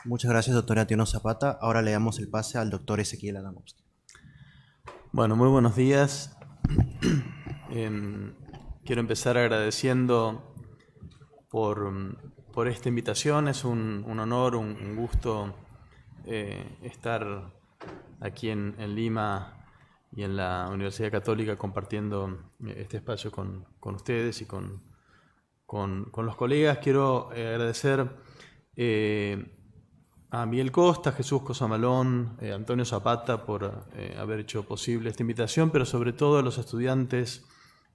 Muchas gracias, doctor Antonio Zapata. Ahora le damos el pase al doctor Ezequiel Adamowski. Bueno, muy buenos días. Quiero empezar agradeciendo por esta invitación. Es un honor, un gusto estar aquí en Lima y en la Universidad Católica compartiendo este espacio con ustedes y con los colegas. Quiero agradecer a Miguel Costa, Jesús Cosamalón, Antonio Zapata por haber hecho posible esta invitación, pero sobre todo a los estudiantes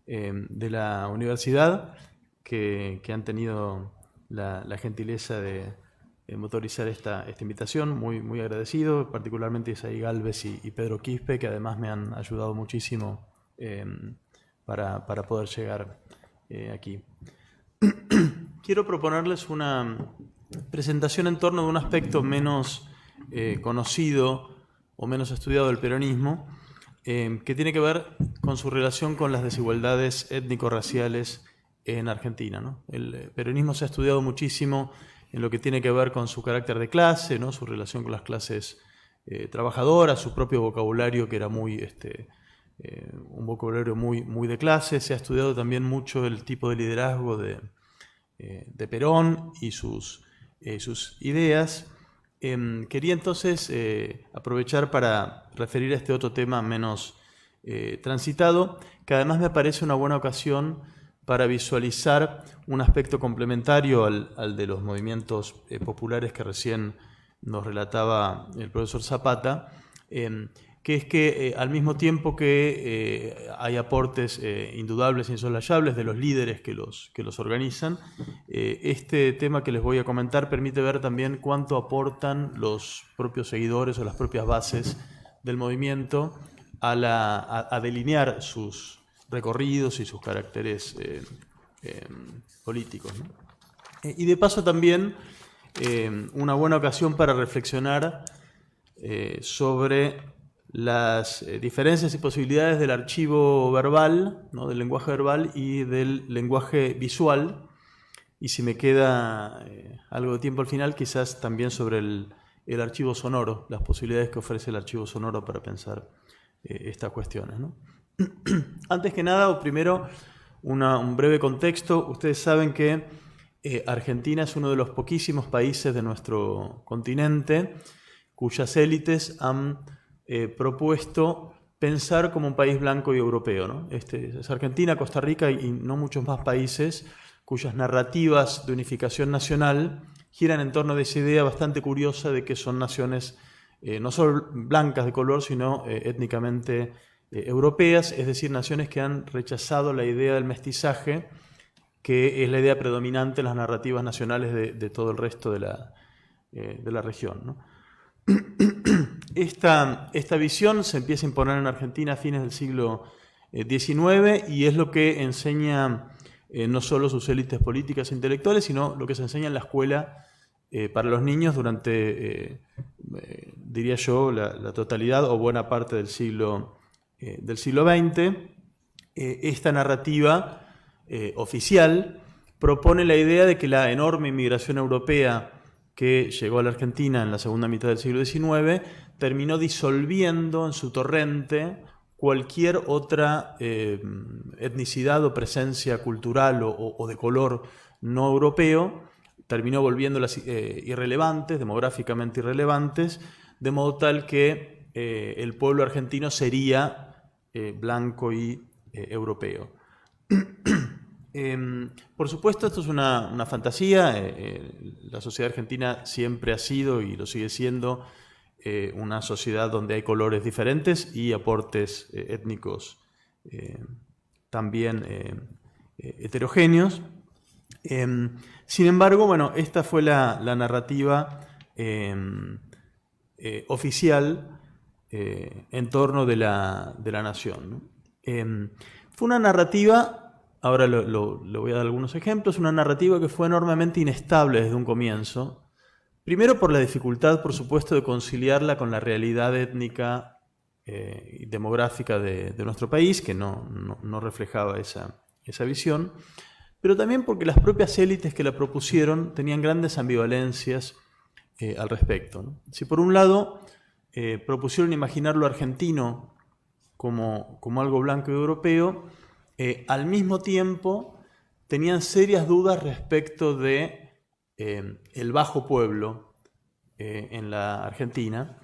de la universidad que han tenido la gentileza de motorizar esta invitación. Muy agradecido, particularmente Isaí Galvez y Pedro Quispe, que además me han ayudado muchísimo para poder llegar aquí. Quiero proponerles una presentación en torno de un aspecto menos conocido o menos estudiado del peronismo, que tiene que ver con su relación con las desigualdades étnico-raciales en Argentina, ¿no? El peronismo se ha estudiado muchísimo en lo que tiene que ver con su carácter de clase, ¿no? Su relación con las clases trabajadoras, su propio vocabulario que era un vocabulario muy de clase. Se ha estudiado también mucho el tipo de liderazgo de Perón y sus ideas. Quería entonces aprovechar para referir a este otro tema menos transitado, que además me parece una buena ocasión para visualizar un aspecto complementario al de los movimientos populares que recién nos relataba el profesor Zapata, que es que al mismo tiempo que hay aportes indudables e insoslayables de los líderes que los organizan, este tema que les voy a comentar permite ver también cuánto aportan los propios seguidores o las propias bases del movimiento a delinear sus recorridos y sus caracteres políticos, ¿no? Y de paso también una buena ocasión para reflexionar sobre las diferencias y posibilidades del archivo verbal, ¿no? Del lenguaje verbal y del lenguaje visual. Y si me queda algo de tiempo al final, quizás también sobre el archivo sonoro, las posibilidades que ofrece el archivo sonoro para pensar estas cuestiones, ¿no? Antes que nada, o primero, un breve contexto. Ustedes saben que Argentina es uno de los poquísimos países de nuestro continente cuyas élites han propuesto pensar como un país blanco y europeo, ¿no? Es Argentina, Costa Rica y no muchos más países cuyas narrativas de unificación nacional giran en torno de esa idea bastante curiosa de que son naciones no solo blancas de color, sino étnicamente europeas, es decir, naciones que han rechazado la idea del mestizaje, que es la idea predominante en las narrativas nacionales de todo el resto de la región, ¿no? Esta visión se empieza a imponer en Argentina a fines del siglo XIX y es lo que enseña no solo sus élites políticas e intelectuales, sino lo que se enseña en la escuela para los niños durante, diría yo, la totalidad o buena parte del siglo XX. Esta narrativa oficial propone la idea de que la enorme inmigración europea que llegó a la Argentina en la segunda mitad del siglo XIX terminó disolviendo en su torrente cualquier otra etnicidad o presencia cultural o de color no europeo, terminó volviéndolas irrelevantes, demográficamente irrelevantes, de modo tal que el pueblo argentino sería blanco y europeo. Por supuesto, esto es una fantasía. La sociedad argentina siempre ha sido y lo sigue siendo una sociedad donde hay colores diferentes y aportes étnicos también heterogéneos. Sin embargo, bueno, esta fue la narrativa oficial en torno de la nación, ¿no? Fue una narrativa. Ahora le voy a dar algunos ejemplos. Una narrativa que fue enormemente inestable desde un comienzo. Primero por la dificultad, por supuesto, de conciliarla con la realidad étnica y demográfica de nuestro país, que no reflejaba esa visión. Pero también porque las propias élites que la propusieron tenían grandes ambivalencias al respecto, ¿no? Si por un lado propusieron imaginar lo argentino como algo blanco y europeo, al mismo tiempo tenían serias dudas respecto de el bajo pueblo en la Argentina.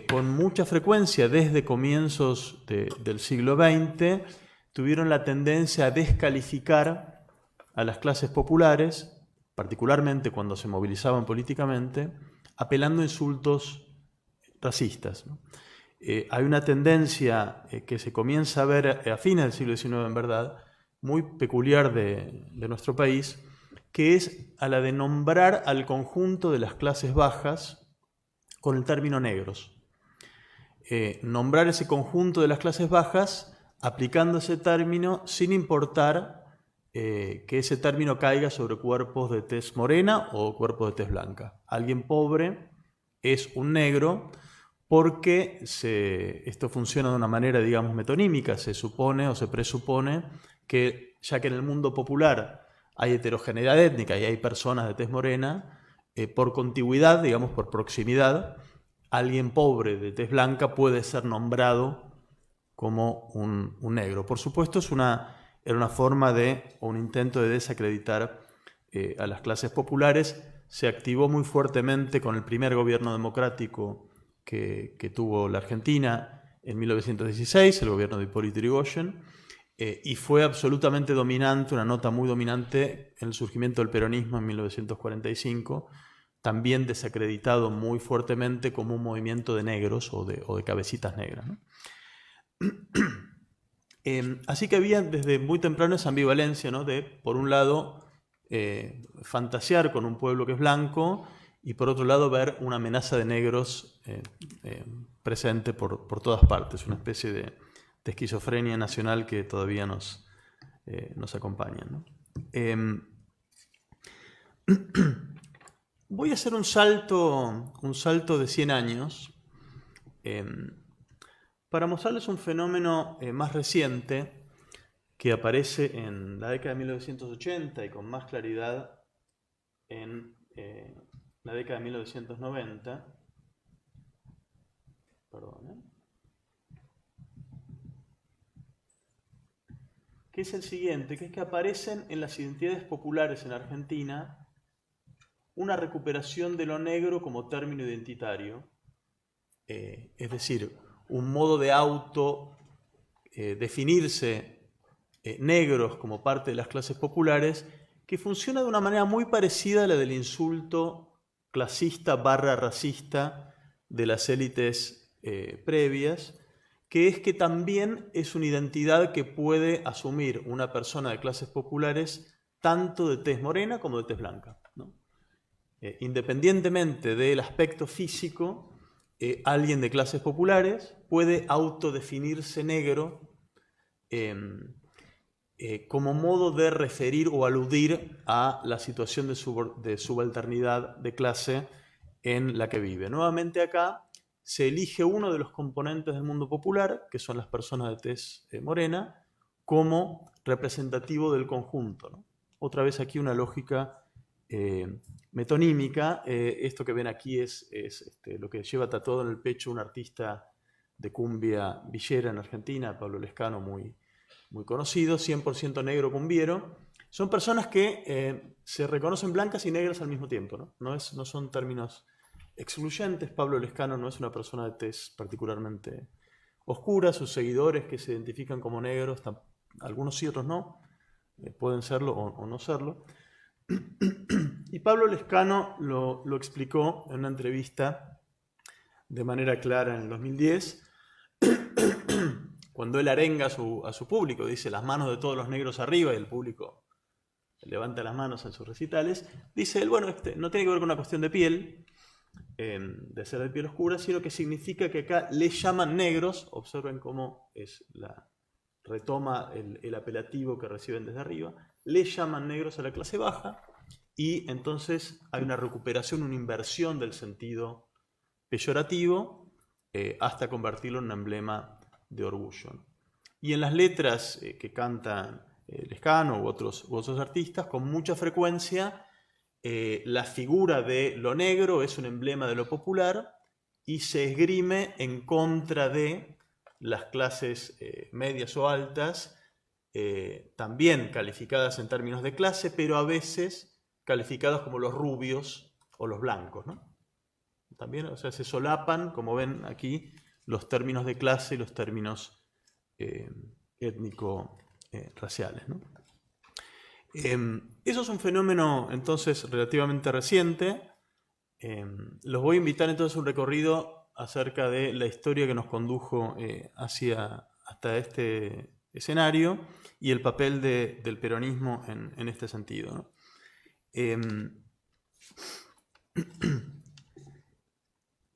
Con mucha frecuencia desde comienzos del siglo XX tuvieron la tendencia a descalificar a las clases populares, particularmente cuando se movilizaban políticamente, apelando a insultos racistas, ¿no? Hay una tendencia que se comienza a ver a fines del siglo XIX, en verdad, muy peculiar de nuestro país, que es a la de nombrar al conjunto de las clases bajas con el término negros. Nombrar ese conjunto de las clases bajas aplicando ese término sin importar que ese término caiga sobre cuerpos de tez morena o cuerpos de tez blanca. Alguien pobre es un negro porque esto funciona de una manera, digamos, metonímica. Se supone o se presupone que, ya que en el mundo popular hay heterogeneidad étnica y hay personas de tez morena, por contigüidad, digamos, por proximidad, alguien pobre de tez blanca puede ser nombrado como un negro. Por supuesto, era una forma o un intento de desacreditar a las clases populares. Se activó muy fuertemente con el primer gobierno democrático que tuvo la Argentina en 1916, el gobierno de Hipólito Yrigoyen, y fue absolutamente dominante, una nota muy dominante en el surgimiento del peronismo en 1945, también desacreditado muy fuertemente como un movimiento de negros o de cabecitas negras, ¿no? Así que había desde muy temprano esa ambivalencia, ¿no? De, por un lado, fantasear con un pueblo que es blanco y, por otro lado, ver una amenaza de negros presente por todas partes, una especie de esquizofrenia nacional que todavía nos acompaña, ¿no? Voy a hacer un salto de 100 años para mostrarles un fenómeno más reciente que aparece en la década de 1980 y con más claridad en la década de 1990. Que es el siguiente, que es que aparecen en las identidades populares en Argentina una recuperación de lo negro como término identitario, es decir, un modo de definirse negros como parte de las clases populares que funciona de una manera muy parecida a la del insulto clasista / racista de las élites previas, que es que también es una identidad que puede asumir una persona de clases populares tanto de tez morena como de tez blanca, ¿no? Independientemente del aspecto físico, alguien de clases populares puede autodefinirse negro como modo de referir o aludir a la situación de subalternidad de clase en la que vive. Nuevamente acá se elige uno de los componentes del mundo popular, que son las personas de tez morena, como representativo del conjunto, ¿no? Otra vez aquí una lógica metonímica. Esto que ven aquí es lo que lleva tatuado en el pecho un artista de cumbia villera en Argentina, Pablo Lescano, muy conocido, 100% negro cumbiero. Son personas que se reconocen blancas y negras al mismo tiempo, ¿no? No son términos excluyentes. Pablo Lescano no es una persona de tez particularmente oscura. Sus seguidores que se identifican como negros, algunos sí, otros no, pueden serlo o no serlo. Y Pablo Lescano lo explicó en una entrevista de manera clara en el 2010, cuando él arenga a su público, dice las manos de todos los negros arriba, y el público levanta las manos en sus recitales. Dice él, bueno, no tiene que ver con una cuestión de piel, de ser de piel oscura, sino que significa que acá les llaman negros. Observen cómo retoma el apelativo que reciben desde arriba. Les llaman negros a la clase baja, y entonces hay una recuperación, una inversión del sentido peyorativo hasta convertirlo en un emblema de orgullo. Y en las letras que cantan Lescano u otros artistas, con mucha frecuencia la figura de lo negro es un emblema de lo popular y se esgrime en contra de las clases medias o altas, también calificadas en términos de clase, pero a veces calificados como los rubios o los blancos, ¿no? También, o sea, se solapan, como ven aquí, los términos de clase y los términos étnico-raciales, ¿no? Eso es un fenómeno, entonces, relativamente reciente. Los voy a invitar entonces a un recorrido acerca de la historia que nos condujo hasta este escenario y el papel del peronismo en este sentido, ¿no?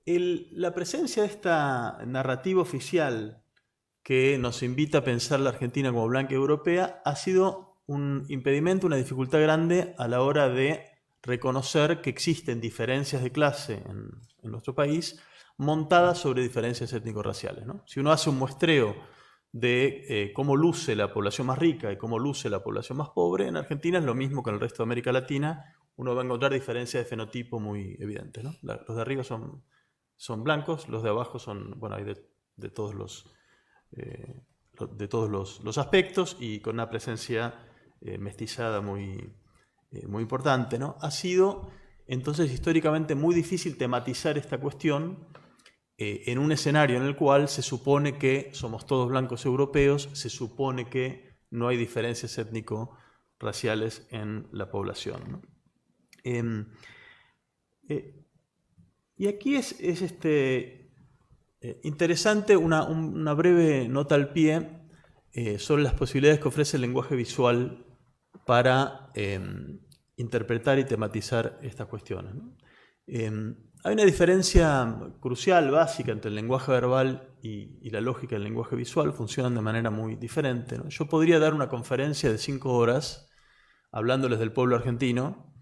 La presencia de esta narrativa oficial que nos invita a pensar la Argentina como blanca y europea ha sido un impedimento, una dificultad grande a la hora de reconocer que existen diferencias de clase en nuestro país montadas sobre diferencias étnico-raciales, ¿no? Si uno hace un muestreo de cómo luce la población más rica y cómo luce la población más pobre, en Argentina es lo mismo que en el resto de América Latina. Uno va a encontrar diferencias de fenotipo muy evidentes, ¿no? Los de arriba son blancos, los de abajo son, bueno, hay de todos los aspectos y con una presencia mestizada muy importante, ¿no? Ha sido entonces históricamente muy difícil tematizar esta cuestión en un escenario en el cual se supone que somos todos blancos europeos, se supone que no hay diferencias étnico-raciales en la población, ¿no? Y aquí es interesante una breve nota al pie sobre las posibilidades que ofrece el lenguaje visual para interpretar y tematizar estas cuestiones, ¿no? Hay una diferencia crucial, básica, entre el lenguaje verbal y la lógica del lenguaje visual. Funcionan de manera muy diferente, ¿no? Yo podría dar una conferencia de 5 horas hablándoles del pueblo argentino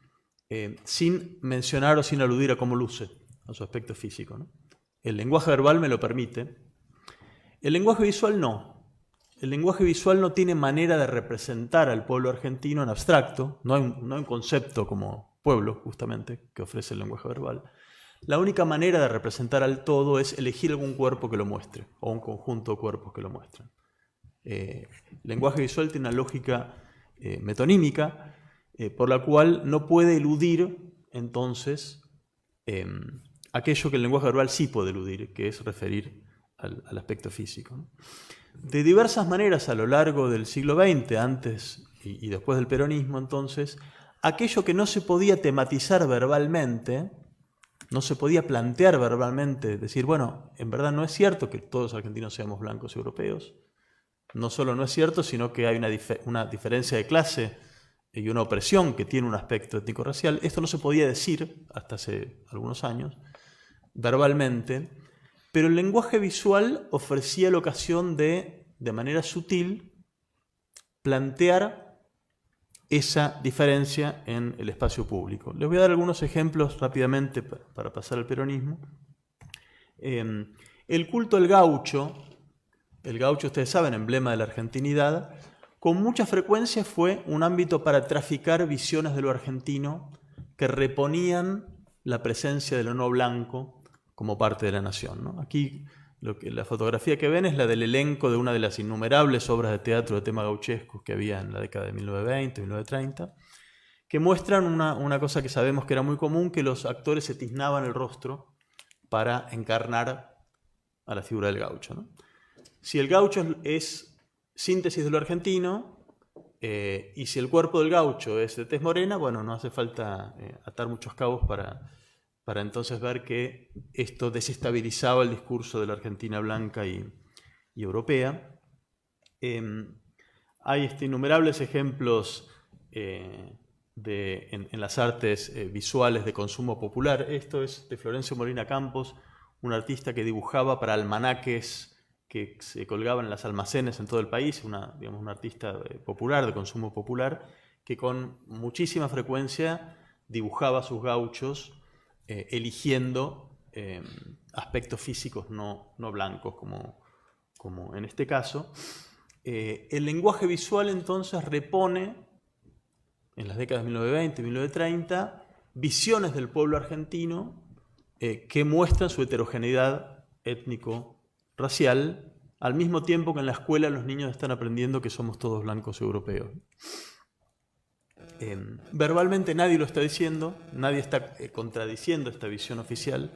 sin mencionar o sin aludir a cómo luce, a su aspecto físico, ¿no? El lenguaje verbal me lo permite. El lenguaje visual no. El lenguaje visual no tiene manera de representar al pueblo argentino en abstracto. No hay un concepto como pueblo, justamente, que ofrece el lenguaje verbal. La única manera de representar al todo es elegir algún cuerpo que lo muestre, o un conjunto de cuerpos que lo muestren. El lenguaje visual tiene una lógica metonímica, por la cual no puede eludir, entonces, aquello que el lenguaje verbal sí puede eludir, que es referir al aspecto físico, ¿no? De diversas maneras a lo largo del siglo XX, antes y después del peronismo, entonces, aquello que no se podía tematizar verbalmente, no se podía plantear verbalmente, decir, bueno, en verdad no es cierto que todos los argentinos seamos blancos europeos. No solo no es cierto, sino que hay una diferencia de clase y una opresión que tiene un aspecto étnico-racial. Esto no se podía decir hasta hace algunos años, verbalmente, pero el lenguaje visual ofrecía la ocasión de manera sutil, plantear esa diferencia en el espacio público. Les voy a dar algunos ejemplos rápidamente para pasar al peronismo. El culto al gaucho, ustedes saben, emblema de la argentinidad, con mucha frecuencia fue un ámbito para traficar visiones de lo argentino que reponían la presencia de lo no blanco como parte de la nación, ¿no? Aquí la fotografía que ven es la del elenco de una de las innumerables obras de teatro de tema gauchesco que había en la década de 1920, 1930, que muestran una cosa que sabemos que era muy común, que los actores se tiznaban el rostro para encarnar a la figura del gaucho, ¿no? Si el gaucho es síntesis de lo argentino, y si el cuerpo del gaucho es de tez morena, bueno, no hace falta atar muchos cabos para entonces ver que esto desestabilizaba el discurso de la Argentina blanca y europea. Hay innumerables ejemplos en las artes visuales de consumo popular. Esto es de Florencio Molina Campos, un artista que dibujaba para almanaques que se colgaban en los almacenes en todo el país, un artista popular, de consumo popular, que con muchísima frecuencia dibujaba a sus gauchos eligiendo aspectos físicos no blancos, como en este caso. El lenguaje visual entonces repone, en las décadas de 1920 y 1930, visiones del pueblo argentino que muestran su heterogeneidad étnico-racial, al mismo tiempo que en la escuela los niños están aprendiendo que somos todos blancos europeos. Verbalmente nadie lo está diciendo, nadie está contradiciendo esta visión oficial,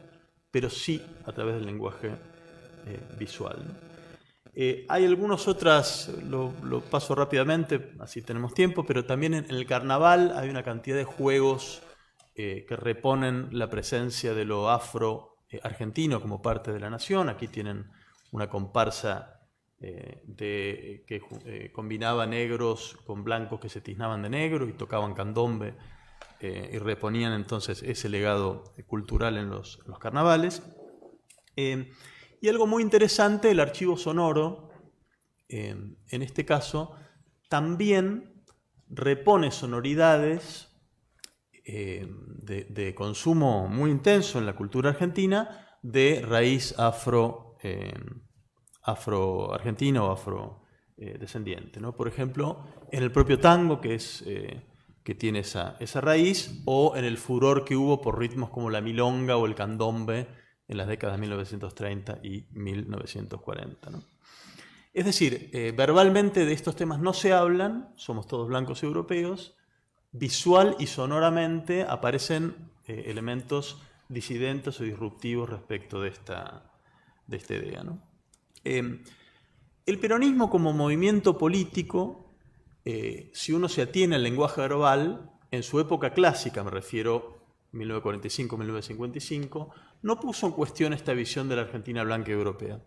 pero sí a través del lenguaje visual, ¿no? Hay algunas otras, lo paso rápidamente, así tenemos tiempo, pero también en el carnaval hay una cantidad de juegos que reponen la presencia de lo afro-argentino como parte de la nación. Aquí tienen una comparsa que combinaba negros con blancos que se tiznaban de negro y tocaban candombe y reponían entonces ese legado cultural en los carnavales. Y algo muy interesante, el archivo sonoro, en este caso, también repone sonoridades de consumo muy intenso en la cultura argentina de raíz afro-argentina o afrodescendiente, ¿no? Por ejemplo, en el propio tango, que tiene esa raíz, o en el furor que hubo por ritmos como la milonga o el candombe en las décadas de 1930 y 1940, ¿no? Es decir, verbalmente de estos temas no se hablan, somos todos blancos europeos, visual y sonoramente aparecen elementos disidentes o disruptivos respecto de esta idea, ¿no? El peronismo como movimiento político, si uno se atiene al lenguaje verbal, en su época clásica, me refiero 1945-1955, no puso en cuestión esta visión de la Argentina blanca y europea.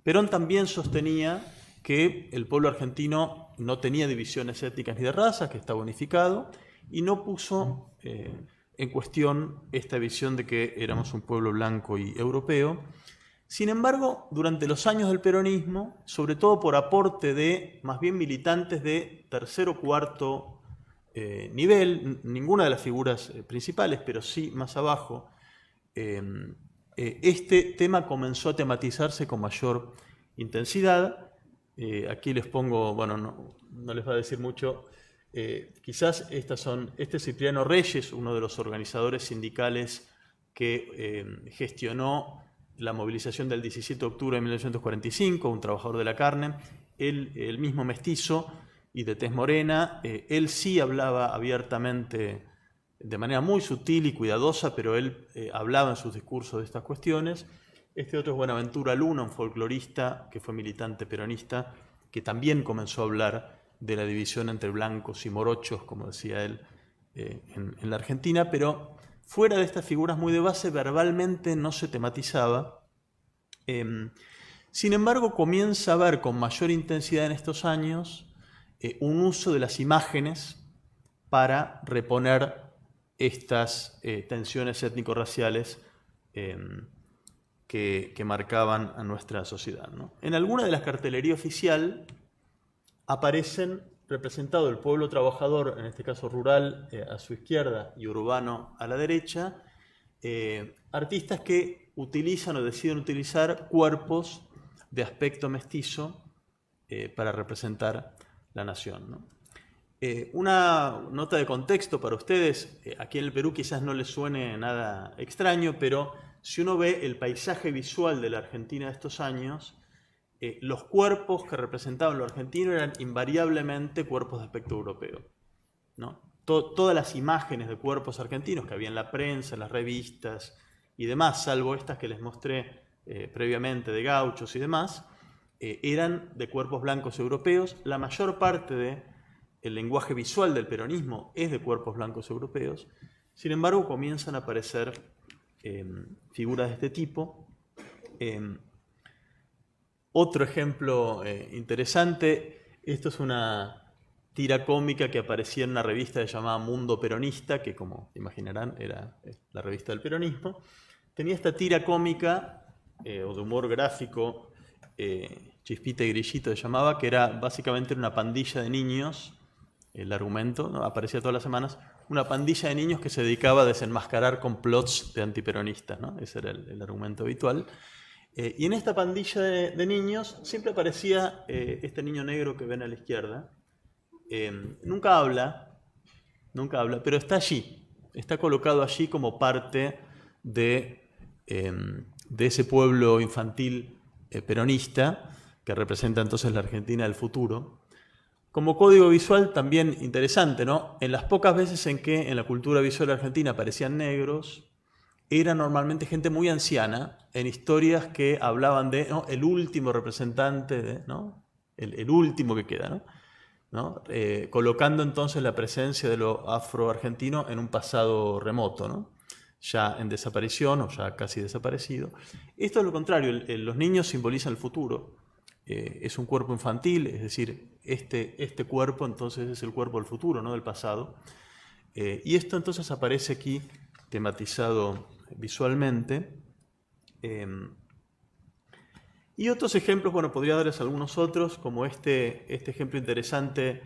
Perón también sostenía que el pueblo argentino no tenía divisiones étnicas ni de razas, que estaba unificado, y no puso en cuestión esta visión de que éramos un pueblo blanco y europeo. Sin embargo, durante los años del peronismo, sobre todo por aporte de más bien militantes de tercer o cuarto nivel, ninguna de las figuras principales, pero sí más abajo, este tema comenzó a tematizarse con mayor intensidad. Aquí les pongo, bueno, no les va a decir mucho, quizás este es Cipriano Reyes, uno de los organizadores sindicales que gestionó la movilización del 17 de octubre de 1945, un trabajador de la carne, el mismo mestizo y de tez morena. Él sí hablaba abiertamente, de manera muy sutil y cuidadosa, pero él hablaba en sus discursos de estas cuestiones. Este otro es Buenaventura Luna, un folclorista que fue militante peronista, que también comenzó a hablar de la división entre blancos y morochos, como decía él, en la Argentina, pero fuera de estas figuras muy de base, verbalmente no se tematizaba. Sin embargo, comienza a haber con mayor intensidad en estos años un uso de las imágenes para reponer estas tensiones étnico-raciales que marcaban a nuestra sociedad, ¿no? En alguna de las cartelerías oficial aparecen representado el pueblo trabajador, en este caso rural, a su izquierda y urbano a la derecha, artistas que utilizan o deciden utilizar cuerpos de aspecto mestizo para representar la nación, ¿no? Una nota de contexto para ustedes, aquí en el Perú quizás no les suene nada extraño, pero si uno ve el paisaje visual de la Argentina de estos años, los cuerpos que representaban lo argentino eran invariablemente cuerpos de aspecto europeo, ¿no? Todas las imágenes de cuerpos argentinos que había en la prensa, en las revistas y demás, salvo estas que les mostré previamente de gauchos y demás, eran de cuerpos blancos europeos. La mayor parte del lenguaje visual del peronismo es de cuerpos blancos europeos. Sin embargo, comienzan a aparecer figuras de este tipo. Otro ejemplo interesante, esto es una tira cómica que aparecía en una revista llamada Mundo Peronista, que como imaginarán era la revista del peronismo. Tenía esta tira cómica o de humor gráfico, Chispita y Grillito se llamaba, que era básicamente una pandilla de niños, el argumento, ¿no? Aparecía todas las semanas, una pandilla de niños que se dedicaba a desenmascarar complots de antiperonistas, ¿no? Ese era el argumento habitual. Y en esta pandilla de niños siempre aparecía este niño negro que ven a la izquierda. Nunca habla, pero está allí. está colocado allí como parte de ese pueblo infantil peronista que representa entonces la Argentina del futuro. Como código visual también interesante, ¿no? En las pocas veces en que en la cultura visual argentina aparecían negros, era normalmente gente muy anciana en historias que hablaban de, ¿no?, el último representante, ¿no?, el último que queda, ¿no? Colocando entonces la presencia de lo afroargentino en un pasado remoto, ¿no?, ya en desaparición o ya casi desaparecido. Esto es lo contrario, los niños simbolizan el futuro. Es un cuerpo infantil, es decir, este cuerpo entonces es el cuerpo del futuro, no del pasado. Y esto entonces aparece aquí tematizado visualmente. Y otros ejemplos, bueno, podría darles algunos otros, como este ejemplo interesante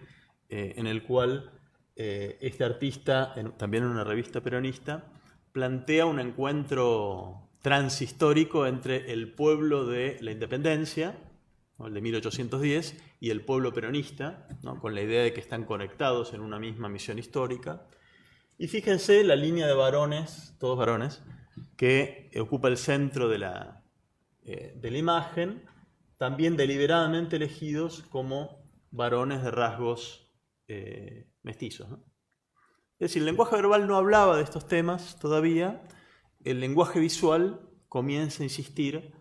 en el cual este artista, también en una revista peronista, plantea un encuentro transhistórico entre el pueblo de la independencia, ¿no?, el de 1810, y el pueblo peronista, ¿no?, con la idea de que están conectados en una misma misión histórica. Y fíjense la línea de varones, todos varones, que ocupa el centro de la imagen, también deliberadamente elegidos como varones de rasgos mestizos, ¿no? Es decir, el lenguaje verbal no hablaba de estos temas todavía, el lenguaje visual comienza a insistir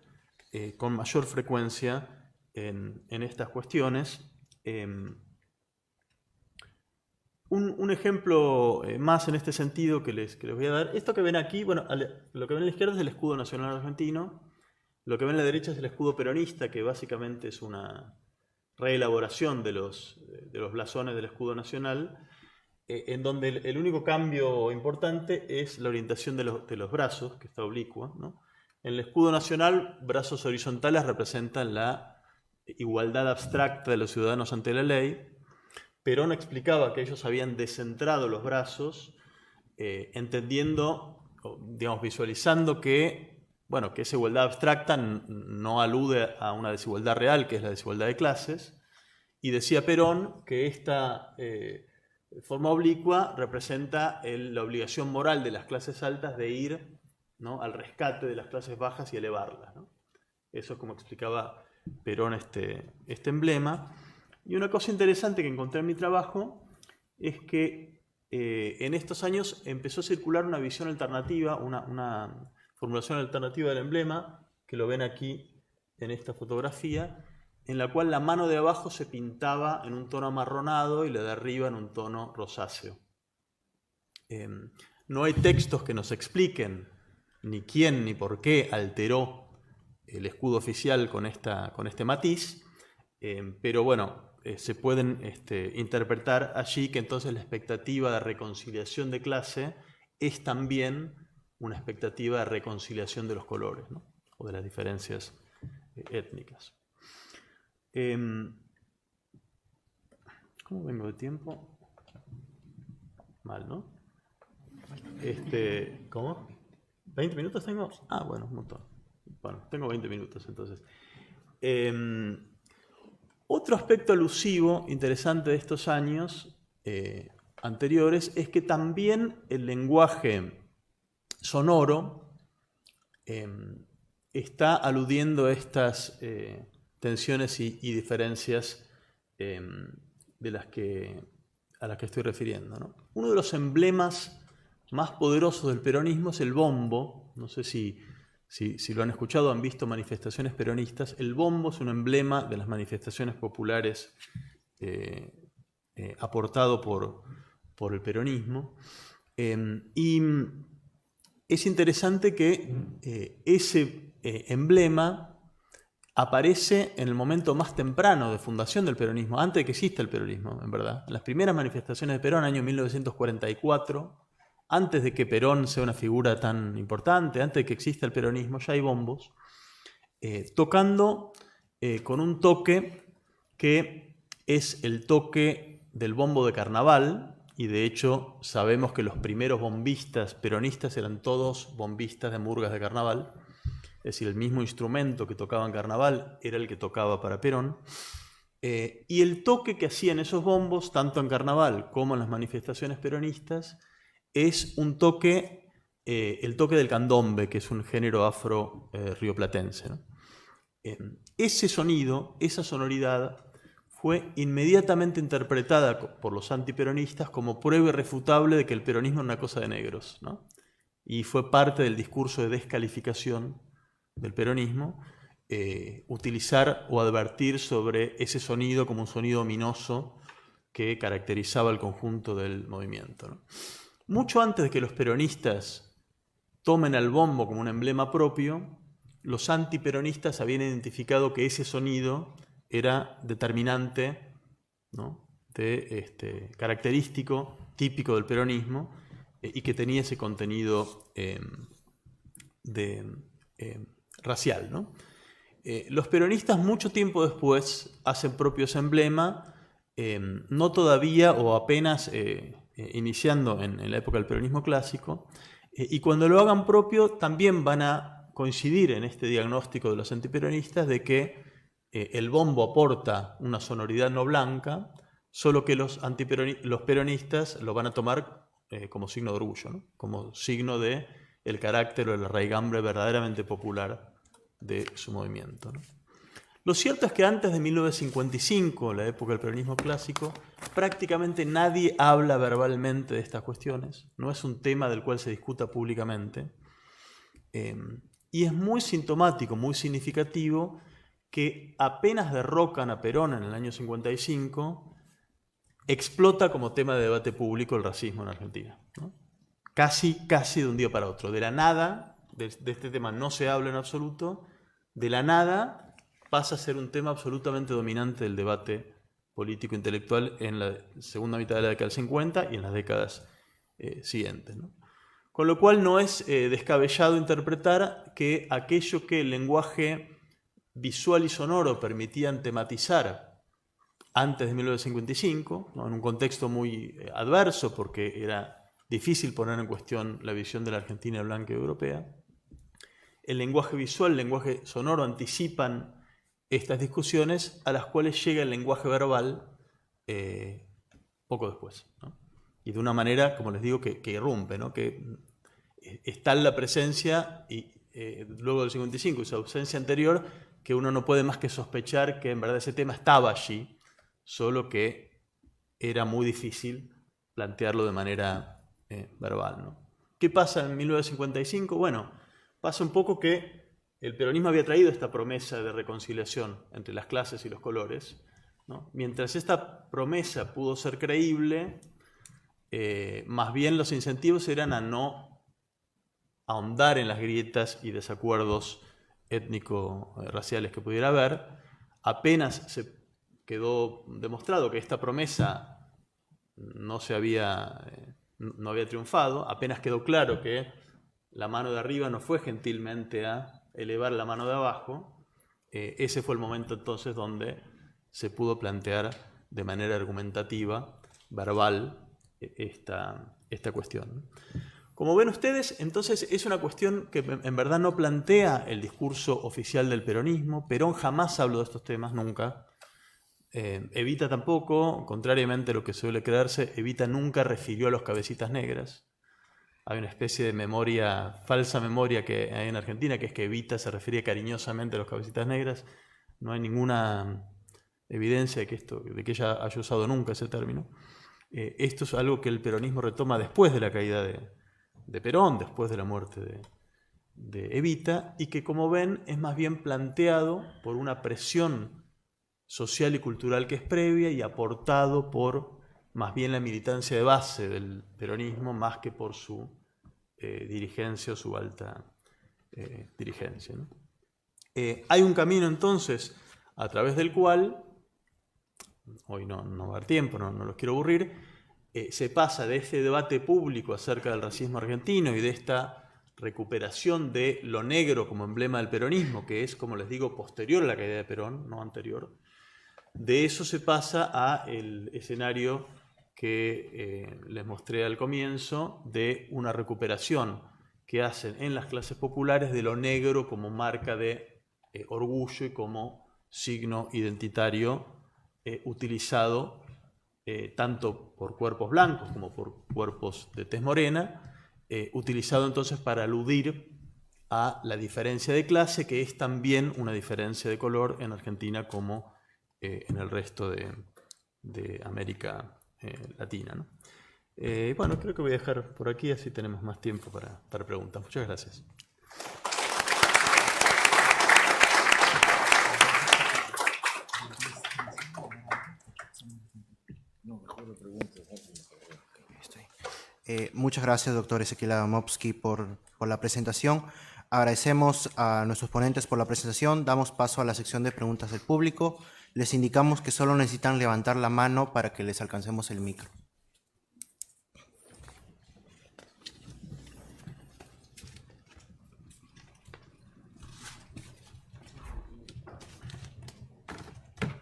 con mayor frecuencia en estas cuestiones. Un ejemplo más en este sentido que les voy a dar, esto que ven aquí, bueno, lo que ven a la izquierda es el escudo nacional argentino, lo que ven a la derecha es el escudo peronista, que básicamente es una reelaboración de los blasones del escudo nacional, en donde el único cambio importante es la orientación de los brazos, que está oblicua, ¿no? En el escudo nacional, brazos horizontales representan la igualdad abstracta de los ciudadanos ante la ley. Perón explicaba que ellos habían descentrado los brazos, entendiendo, digamos, visualizando que, bueno, que esa igualdad abstracta no alude a una desigualdad real, que es la desigualdad de clases, y decía Perón que esta forma oblicua representa la obligación moral de las clases altas de ir, ¿no?, al rescate de las clases bajas y elevarlas, ¿no? Eso es como explicaba Perón este emblema. Y una cosa interesante que encontré en mi trabajo es que en estos años empezó a circular una visión alternativa, una formulación alternativa del emblema, que lo ven aquí en esta fotografía, en la cual la mano de abajo se pintaba en un tono amarronado y la de arriba en un tono rosáceo. No hay textos que nos expliquen ni quién ni por qué alteró el escudo oficial con este matiz, pero bueno, se pueden interpretar allí que entonces la expectativa de reconciliación de clase es también una expectativa de reconciliación de los colores, ¿no?, o de las diferencias étnicas. ¿Cómo vengo de tiempo? Mal, ¿no? ¿Cómo? ¿20 minutos tengo? Ah, bueno, un montón. Bueno, tengo 20 minutos entonces. Otro aspecto alusivo interesante de estos años anteriores es que también el lenguaje sonoro está aludiendo a estas tensiones y diferencias a las que estoy refiriendo, ¿no? Uno de los emblemas más poderosos del peronismo es el bombo. No sé si lo han escuchado, han visto manifestaciones peronistas. El bombo es un emblema de las manifestaciones populares aportado por el peronismo. Y es interesante que ese emblema aparece en el momento más temprano de fundación del peronismo, antes de que exista el peronismo, en verdad. Las primeras manifestaciones de Perón, año 1944, antes de que Perón sea una figura tan importante, antes de que exista el peronismo, ya hay bombos, tocando con un toque que es el toque del bombo de carnaval, y de hecho sabemos que los primeros bombistas peronistas eran todos bombistas de murgas de carnaval, es decir, el mismo instrumento que tocaba en carnaval era el que tocaba para Perón, y el toque que hacían esos bombos, tanto en carnaval como en las manifestaciones peronistas, es un toque, el toque del candombe, que es un género afro-rioplatense, ¿no? Ese sonido, esa sonoridad, fue inmediatamente interpretada por los antiperonistas como prueba irrefutable de que el peronismo era una cosa de negros, ¿no? Y fue parte del discurso de descalificación del peronismo, utilizar o advertir sobre ese sonido como un sonido ominoso que caracterizaba el conjunto del movimiento, ¿no? Mucho antes de que los peronistas tomen al bombo como un emblema propio, los antiperonistas habían identificado que ese sonido era determinante, ¿no? Característico, típico del peronismo, y que tenía ese contenido racial, ¿no? Los peronistas mucho tiempo después hacen propio ese emblema, no todavía o apenas iniciando en la época del peronismo clásico, y cuando lo hagan propio también van a coincidir en este diagnóstico de los antiperonistas de que el bombo aporta una sonoridad no blanca, solo que los peronistas lo van a tomar como signo de orgullo, ¿no? Como signo de el carácter o el arraigambre verdaderamente popular de su movimiento, ¿no? Lo cierto es que antes de 1955, la época del peronismo clásico, prácticamente nadie habla verbalmente de estas cuestiones. No es un tema del cual se discuta públicamente. Y es muy sintomático, muy significativo, que apenas derrocan a Perón en el año 55, explota como tema de debate público el racismo en Argentina, ¿no? Casi de un día para otro. De la nada, de este tema no se habla en absoluto, de la nada pasa a ser un tema absolutamente dominante del debate político-intelectual en la segunda mitad de la década del 50 y en las décadas siguientes, ¿no? Con lo cual no es descabellado interpretar que aquello que el lenguaje visual y sonoro permitían tematizar antes de 1955, ¿no? En un contexto muy adverso porque era difícil poner en cuestión la visión de la Argentina blanca y europea, el lenguaje visual, el lenguaje sonoro anticipan estas discusiones a las cuales llega el lenguaje verbal poco después, ¿no? Y de una manera, como les digo, que irrumpe, ¿no? Que está en la presencia y luego del 55 y su ausencia anterior, que uno no puede más que sospechar que en verdad ese tema estaba allí, solo que era muy difícil plantearlo de manera verbal, ¿no? ¿Qué pasa en 1955? Bueno, pasa un poco que el peronismo había traído esta promesa de reconciliación entre las clases y los colores, ¿no? Mientras esta promesa pudo ser creíble, más bien los incentivos eran a no ahondar en las grietas y desacuerdos étnico-raciales que pudiera haber. Apenas se quedó demostrado que esta promesa no había triunfado, apenas quedó claro que la mano de arriba no fue gentilmente a elevar la mano de abajo, ese fue el momento entonces donde se pudo plantear de manera argumentativa, verbal, esta cuestión. Como ven ustedes, entonces es una cuestión que en verdad no plantea el discurso oficial del peronismo. Perón jamás habló de estos temas, nunca. Evita tampoco, contrariamente a lo que suele creerse, Evita nunca refirió a los cabecitas negras. Hay una especie de memoria, falsa memoria que hay en Argentina, que es que Evita se refería cariñosamente a los cabecitas negras. No hay ninguna evidencia de que ella haya usado nunca ese término. Esto es algo que el peronismo retoma después de la caída de Perón, después de la muerte de Evita, y que, como ven, es más bien planteado por una presión social y cultural que es previa y aportado por más bien la militancia de base del peronismo, más que por su dirigencia o su alta dirigencia, ¿no? Hay un camino entonces a través del cual, hoy no va a haber tiempo, no los quiero aburrir, se pasa de este debate público acerca del racismo argentino y de esta recuperación de lo negro como emblema del peronismo, que es, como les digo, posterior a la caída de Perón, no anterior. De eso se pasa al escenario que les mostré al comienzo, de una recuperación que hacen en las clases populares de lo negro como marca de orgullo y como signo identitario utilizado tanto por cuerpos blancos como por cuerpos de tez morena, utilizado entonces para aludir a la diferencia de clase, que es también una diferencia de color en Argentina como en el resto de América Latina, ¿no? Bueno, creo que voy a dejar por aquí, así tenemos más tiempo para preguntas. Muchas gracias. Muchas gracias, doctor Ezequiel Adamowski, por la presentación. Agradecemos a nuestros ponentes por la presentación. Damos paso a la sección de preguntas del público. Les indicamos que solo necesitan levantar la mano para que les alcancemos el micro.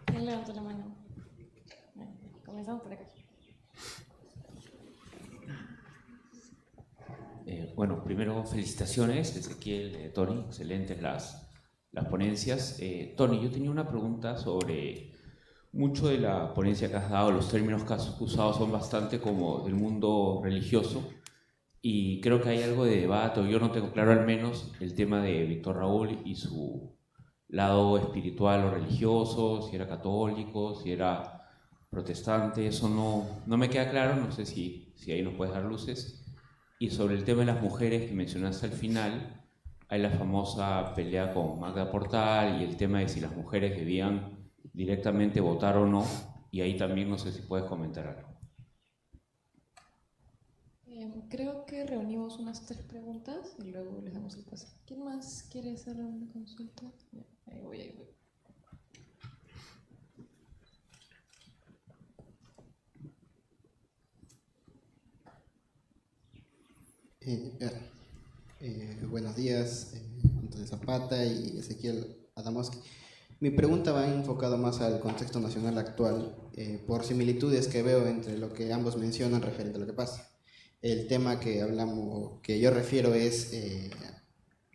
¿Quién levantó la mano? Comenzamos por acá. Bueno, primero felicitaciones, Ezequiel, Tony, excelentes las ponencias. Tony, yo tenía una pregunta sobre mucho de la ponencia que has dado, los términos que has usado son bastante como del mundo religioso y creo que hay algo de debate, o yo no tengo claro al menos el tema de Víctor Raúl y su lado espiritual o religioso, si era católico, si era protestante, eso no me queda claro, no sé si ahí nos puedes dar luces. Y sobre el tema de las mujeres que mencionaste al final, hay la famosa pelea con Magda Portal y el tema de si las mujeres debían directamente votar o no, y ahí también no sé si puedes comentar algo. Creo que reunimos unas 3 preguntas y luego les damos el pase. ¿Quién más quiere hacer una consulta? Ahí voy. Buenos días, Antonio Zapata y Ezequiel Adamowski. Mi pregunta va enfocada más al contexto nacional actual, por similitudes que veo entre lo que ambos mencionan referente a lo que pasa. El tema que hablamos, que yo refiero es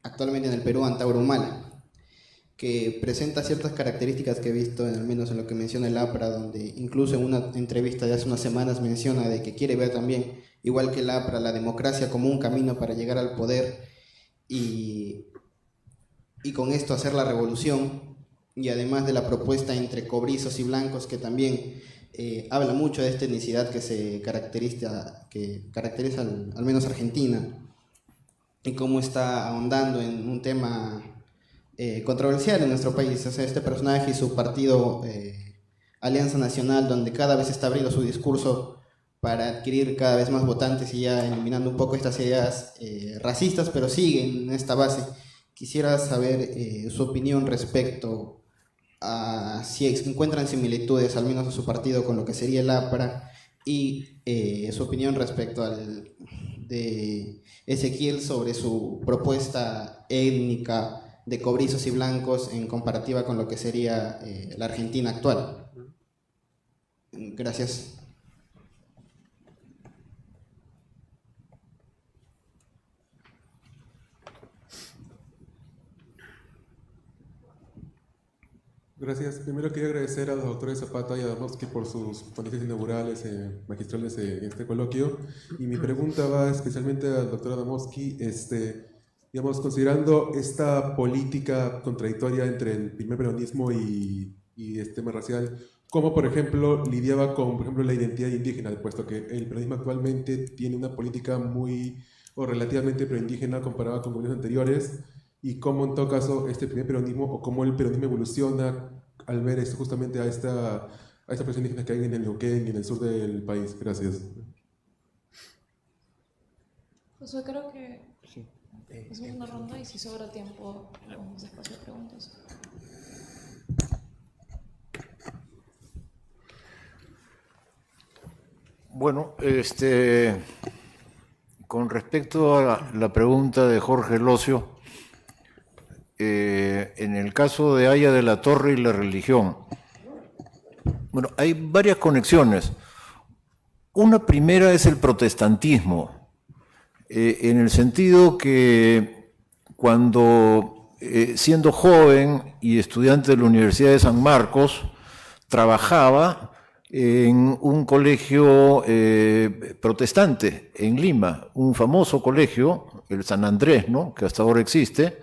actualmente en el Perú Antauro Humala, que presenta ciertas características que he visto, al menos en lo que menciona el APRA, donde incluso en una entrevista de hace unas semanas menciona de que quiere ver también, igual que el APRA, la democracia como un camino para llegar al poder y con esto hacer la revolución, y además de la propuesta entre cobrizos y blancos, que también habla mucho de esta etnicidad que caracteriza al menos Argentina, y cómo está ahondando en un tema controversial en nuestro país. O sea, este personaje y su partido Alianza Nacional, donde cada vez está abriendo su discurso para adquirir cada vez más votantes y ya eliminando un poco estas ideas racistas, pero siguen en esta base. Quisiera saber su opinión respecto a si encuentran similitudes, al menos a su partido, con lo que sería el APRA, y su opinión respecto de Ezequiel sobre su propuesta étnica de cobrizos y blancos en comparativa con lo que sería la Argentina actual. Gracias. Gracias. Primero quería agradecer a los doctores Zapata y Adamowski por sus ponencias inaugurales, magistrales en este coloquio. Y mi pregunta va especialmente al doctor Adamowski, digamos, considerando esta política contradictoria entre el primer peronismo y este tema racial, ¿cómo, por ejemplo, lidiaba con, por ejemplo, la identidad indígena, puesto que el peronismo actualmente tiene una política muy o relativamente proindígena comparada con gobiernos anteriores? Y cómo en todo caso este primer peronismo o cómo el peronismo evoluciona al ver esto, justamente a esta presión indígena que hay en el Neuquén y en el sur del país. Gracias. José, creo que hacemos una ronda y si sobra tiempo, vamos a espacio de preguntas. Bueno, con respecto a la pregunta de Jorge Locio, en el caso de Aya de la Torre y la religión, bueno, hay varias conexiones. Una primera es el protestantismo, en el sentido que cuando siendo joven y estudiante de la Universidad de San Marcos, trabajaba en un colegio protestante en Lima, un famoso colegio, el San Andrés, ¿no?, que hasta ahora existe,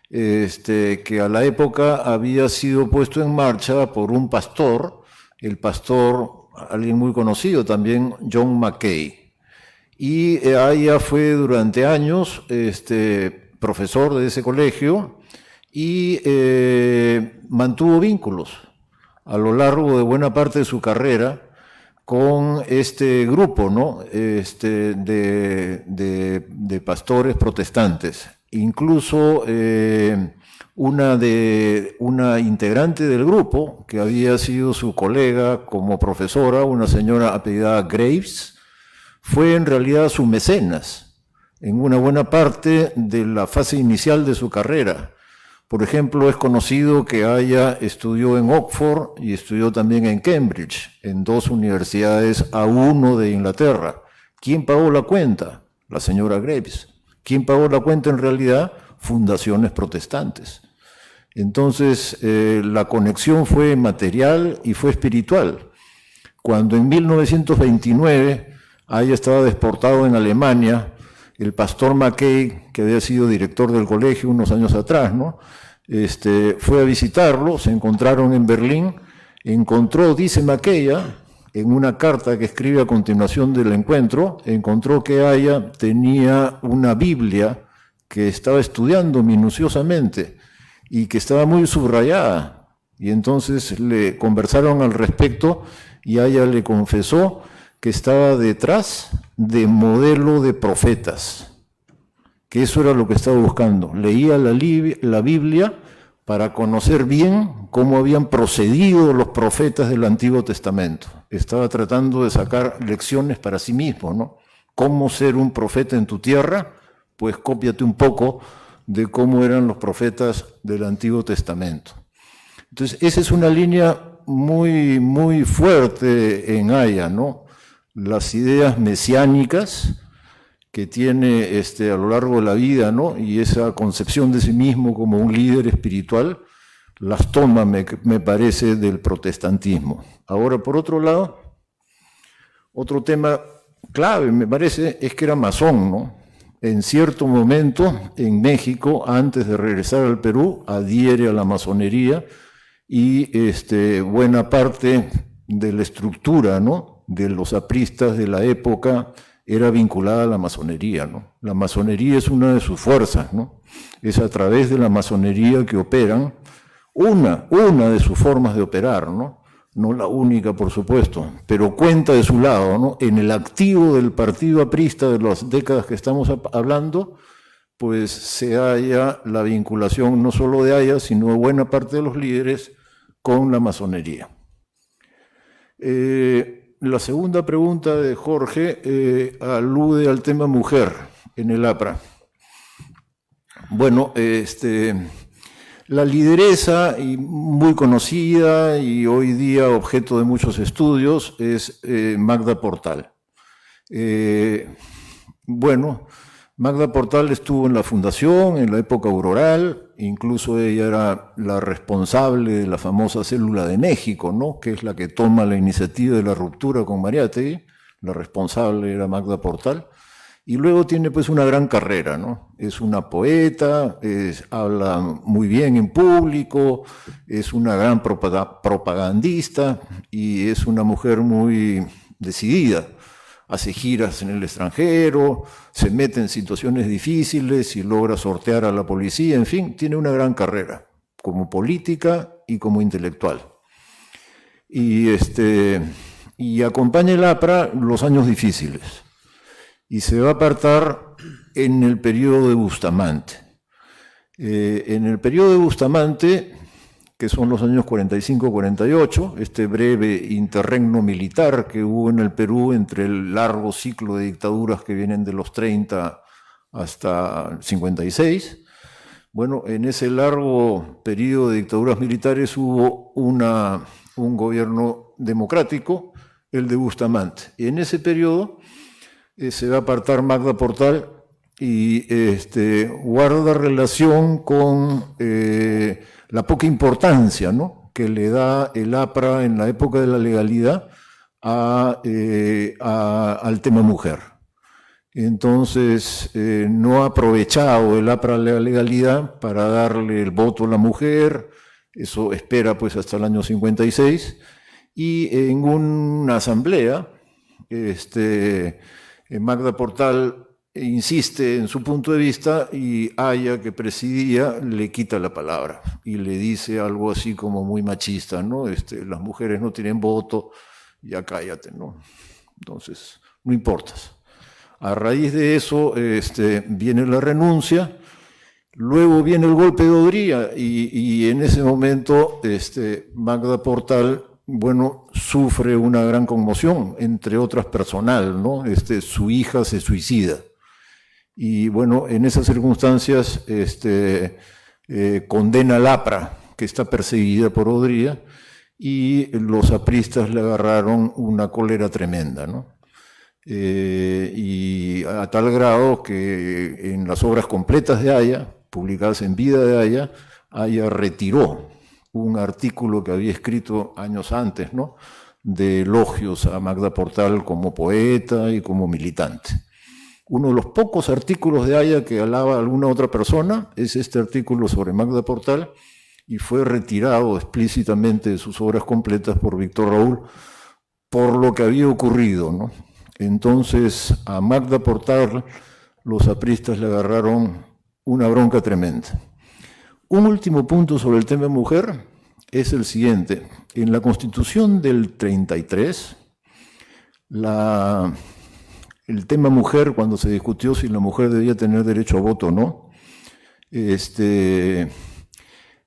que a la época había sido puesto en marcha por un pastor, el pastor, alguien muy conocido también, John Mackay. Y ella fue durante años profesor de ese colegio y mantuvo vínculos a lo largo de buena parte de su carrera con este grupo, ¿no?, de pastores protestantes. Incluso una integrante del grupo, que había sido su colega como profesora, una señora apellidada Graves, fue en realidad su mecenas en una buena parte de la fase inicial de su carrera. Por ejemplo, es conocido que ella estudió en Oxford y estudió también en Cambridge, en 2 universidades A1 de Inglaterra. ¿Quién pagó la cuenta? La señora Graves. ¿Quién pagó la cuenta en realidad? Fundaciones protestantes. Entonces, la conexión fue material y fue espiritual. Cuando en 1929 ella estaba deportado en Alemania, el pastor Mackay, que había sido director del colegio unos años atrás, ¿no?, fue a visitarlo, se encontraron en Berlín, encontró, dice Mackay, en una carta que escribe a continuación del encuentro, encontró que ella tenía una Biblia que estaba estudiando minuciosamente y que estaba muy subrayada. Y entonces le conversaron al respecto y ella le confesó que estaba detrás de modelo de profetas, que eso era lo que estaba buscando. Leía la Biblia para conocer bien cómo habían procedido los profetas del Antiguo Testamento. Estaba tratando de sacar lecciones para sí mismo, ¿no? ¿Cómo ser un profeta en tu tierra? Pues cópiate un poco de cómo eran los profetas del Antiguo Testamento. Entonces, esa es una línea muy, muy fuerte en Aya, ¿no? Las ideas mesiánicas que tiene a lo largo de la vida, ¿no?, y esa concepción de sí mismo como un líder espiritual, las toma, me parece, del protestantismo. Ahora, por otro lado, otro tema clave, me parece, es que era masón, ¿no? En cierto momento, en México, antes de regresar al Perú, adhiere a la masonería y buena parte de la estructura, ¿no?, de los apristas de la época era vinculada a la masonería, ¿no? La masonería es una de sus fuerzas, ¿no? Es a través de la masonería que operan, una de sus formas de operar, ¿no? No la única, por supuesto, pero cuenta de su lado, ¿no? En el activo del partido aprista de las décadas que estamos hablando, pues se halla la vinculación no solo de Aya, sino de buena parte de los líderes con la masonería. La segunda pregunta de Jorge alude al tema mujer en el APRA. Bueno, la lideresa y muy conocida y hoy día objeto de muchos estudios es Magda Portal. Bueno, Magda Portal estuvo en la fundación en la época auroral, incluso ella era la responsable de la famosa célula de México, ¿no?, que es la que toma la iniciativa de la ruptura con Mariátegui. La responsable era Magda Portal. Y luego tiene pues una gran carrera, ¿no? Es una poeta, habla muy bien en público, es una gran propagandista y es una mujer muy decidida. Hace giras en el extranjero, se mete en situaciones difíciles y logra sortear a la policía, en fin, tiene una gran carrera como política y como intelectual. Y acompaña el APRA los años difíciles. Y se va a apartar en el periodo de Bustamante. En el periodo de Bustamante, que son los años 45-48, este breve interregno militar que hubo en el Perú entre el largo ciclo de dictaduras que vienen de los 30 hasta el 56. Bueno, en ese largo periodo de dictaduras militares hubo un gobierno democrático, el de Bustamante. Y en ese periodo se va a apartar Magda Portal y guarda relación con la poca importancia, ¿no?, que le da el APRA en la época de la legalidad al tema mujer. Entonces, no ha aprovechado el APRA la legalidad para darle el voto a la mujer, eso espera pues hasta el año 56, y en una asamblea, Magda Portal insiste en su punto de vista y Haya, que presidía, le quita la palabra y le dice algo así como muy machista, ¿no? Las mujeres no tienen voto, ya cállate, ¿no? Entonces, no importas. A raíz de eso viene la renuncia, luego viene el golpe de Odría y en ese momento Magda Portal, bueno, sufre una gran conmoción, entre otras personal, ¿no? Su hija se suicida. Y bueno, en esas circunstancias condena al APRA, que está perseguida por Odría, y los apristas le agarraron una cólera tremenda, ¿no? Y a tal grado que en las obras completas de Haya, publicadas en vida de Haya, Haya retiró un artículo que había escrito años antes, ¿no? De elogios a Magda Portal como poeta y como militante. Uno de los pocos artículos de Haya que alaba a alguna otra persona es este artículo sobre Magda Portal, y fue retirado explícitamente de sus obras completas por Víctor Raúl por lo que había ocurrido, ¿no? Entonces a Magda Portal los apristas le agarraron una bronca tremenda. Un último punto sobre el tema mujer es el siguiente. En la Constitución del 33, el tema mujer, cuando se discutió si la mujer debía tener derecho a voto o no,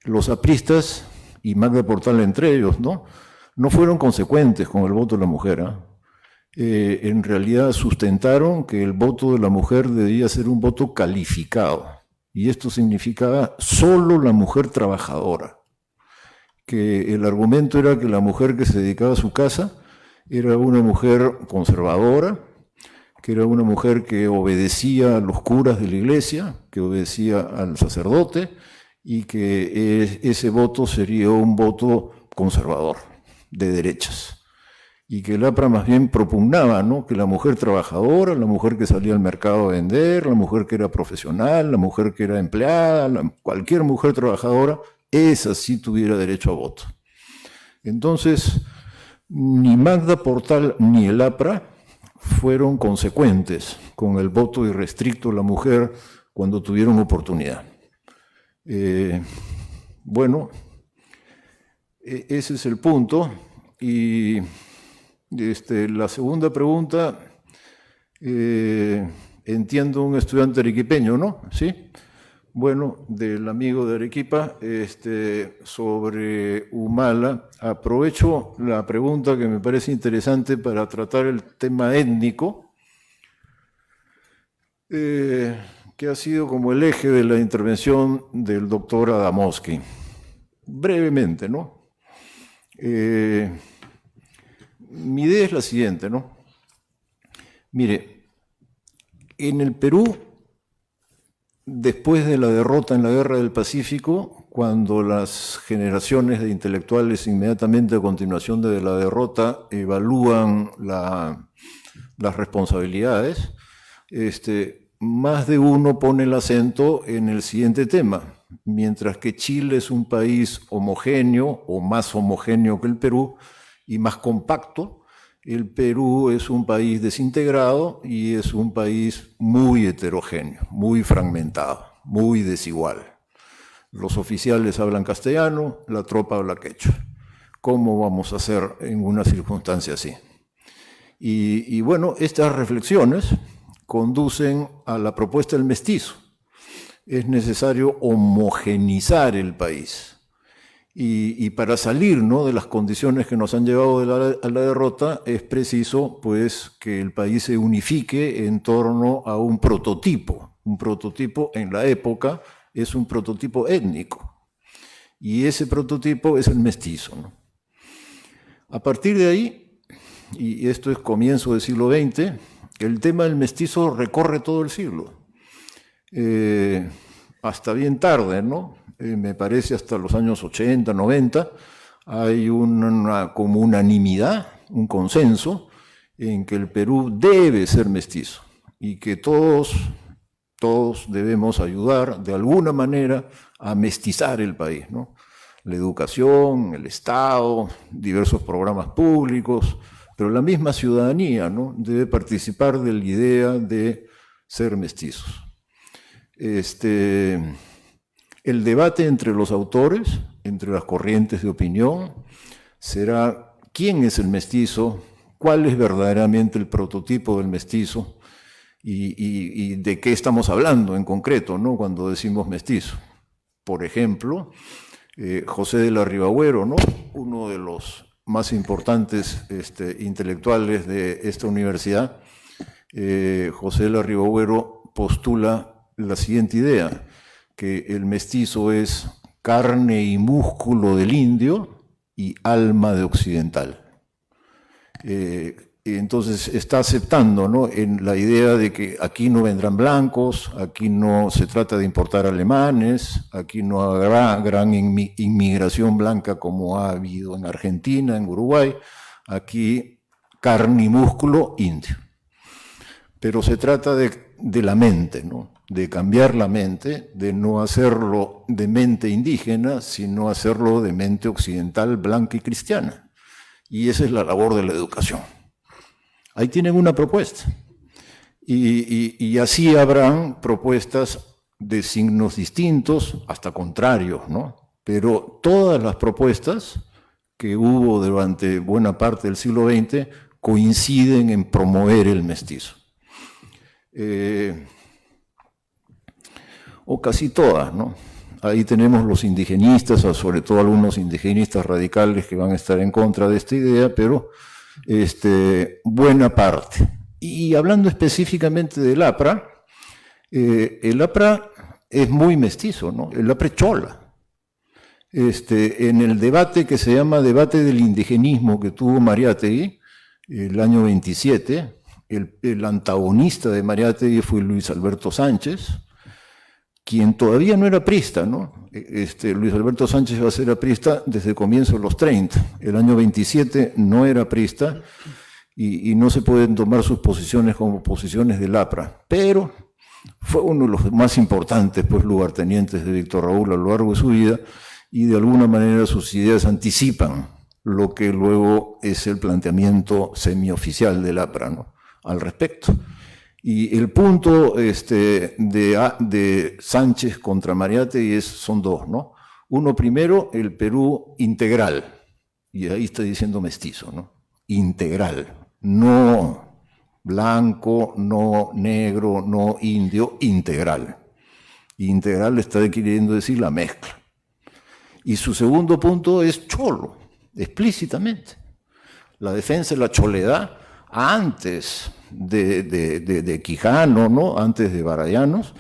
los apristas, y Magda Portal entre ellos, no fueron consecuentes con el voto de la mujer, ¿eh? En realidad sustentaron que el voto de la mujer debía ser un voto calificado, y esto significaba solo la mujer trabajadora, que el argumento era que la mujer que se dedicaba a su casa era una mujer conservadora, que era una mujer que obedecía a los curas de la iglesia, que obedecía al sacerdote, y que ese voto sería un voto conservador, de derechas. Y que el APRA más bien propugnaba, ¿no? Que la mujer trabajadora, la mujer que salía al mercado a vender, la mujer que era profesional, la mujer que era empleada, cualquier mujer trabajadora, esa sí tuviera derecho a voto. Entonces, ni Magda Portal ni el APRA fueron consecuentes con el voto irrestricto a la mujer cuando tuvieron oportunidad. Bueno, ese es el punto. Y la segunda pregunta, entiendo un estudiante arequipeño, ¿no? ¿Sí? Bueno, del amigo de Arequipa, sobre Humala. Aprovecho la pregunta que me parece interesante para tratar el tema étnico, que ha sido como el eje de la intervención del doctor Adamowski. Brevemente, ¿no? Mi idea es la siguiente, ¿no? Mire, en el Perú, después de la derrota en la Guerra del Pacífico, cuando las generaciones de intelectuales inmediatamente a continuación de la derrota evalúan las responsabilidades, más de uno pone el acento en el siguiente tema. Mientras que Chile es un país homogéneo o más homogéneo que el Perú y más compacto, el Perú es un país desintegrado y es un país muy heterogéneo, muy fragmentado, muy desigual. Los oficiales hablan castellano, la tropa habla quechua. ¿Cómo vamos a hacer en una circunstancia así? Y bueno, estas reflexiones conducen a la propuesta del mestizo. Es necesario homogenizar el país. Y para salir, ¿no?, de las condiciones que nos han llevado a la derrota, es preciso pues, que el país se unifique en torno a un prototipo. Un prototipo en la época es un prototipo étnico. Y ese prototipo es el mestizo, ¿no? A partir de ahí, y esto es comienzo del siglo XX, el tema del mestizo recorre todo el siglo. Hasta bien tarde, ¿no? Me parece hasta los años 80, 90, hay como unanimidad, un consenso, en que el Perú debe ser mestizo y que todos debemos ayudar de alguna manera a mestizar el país, ¿no? La educación, el Estado, diversos programas públicos, pero la misma ciudadanía, ¿no?, debe participar de la idea de ser mestizos. El debate entre los autores, entre las corrientes de opinión, será quién es el mestizo, cuál es verdaderamente el prototipo del mestizo y de qué estamos hablando en concreto, ¿no?, cuando decimos mestizo. Por ejemplo, José de la Ribagüero, ¿no?, uno de los más importantes intelectuales de esta universidad, José de la Ribagüero postula la siguiente idea, que el mestizo es carne y músculo del indio y alma de occidental. Entonces está aceptando, ¿no?, en la idea de que aquí no vendrán blancos, aquí no se trata de importar alemanes, aquí no habrá gran inmigración blanca como ha habido en Argentina, en Uruguay, aquí carne y músculo indio. Pero se trata de la mente, ¿no?, de cambiar la mente, de no hacerlo de mente indígena, sino hacerlo de mente occidental, blanca y cristiana. Y esa es la labor de la educación. Ahí tienen una propuesta. Y así habrán propuestas de signos distintos, hasta contrarios, ¿no? Pero todas las propuestas que hubo durante buena parte del siglo XX coinciden en promover el mestizo. O casi todas, ¿no? Ahí tenemos los indigenistas, o sobre todo algunos indigenistas radicales que van a estar en contra de esta idea, pero buena parte. Y hablando específicamente del APRA, el APRA es muy mestizo, ¿no? El APRA es chola. En el debate que se llama debate del indigenismo que tuvo Mariátegui el año 27, el antagonista de Mariátegui fue Luis Alberto Sánchez, quien todavía no era aprista, ¿no? Luis Alberto Sánchez va a ser aprista desde el comienzo de los 30. El año 27 no era aprista y no se pueden tomar sus posiciones como posiciones del APRA, pero fue uno de los más importantes lugartenientes de Víctor Raúl a lo largo de su vida y de alguna manera sus ideas anticipan lo que luego es el planteamiento semioficial del APRA, ¿no?, al respecto. Y el punto de Sánchez contra Mariátegui son dos, ¿no? Uno, primero, el Perú integral, y ahí está diciendo mestizo, ¿no? Integral, no blanco, no negro, no indio, integral. Integral está queriendo decir la mezcla. Y su segundo punto es cholo, explícitamente. La defensa de la choledad antes de Quijano, ¿no?, antes de Barayanos,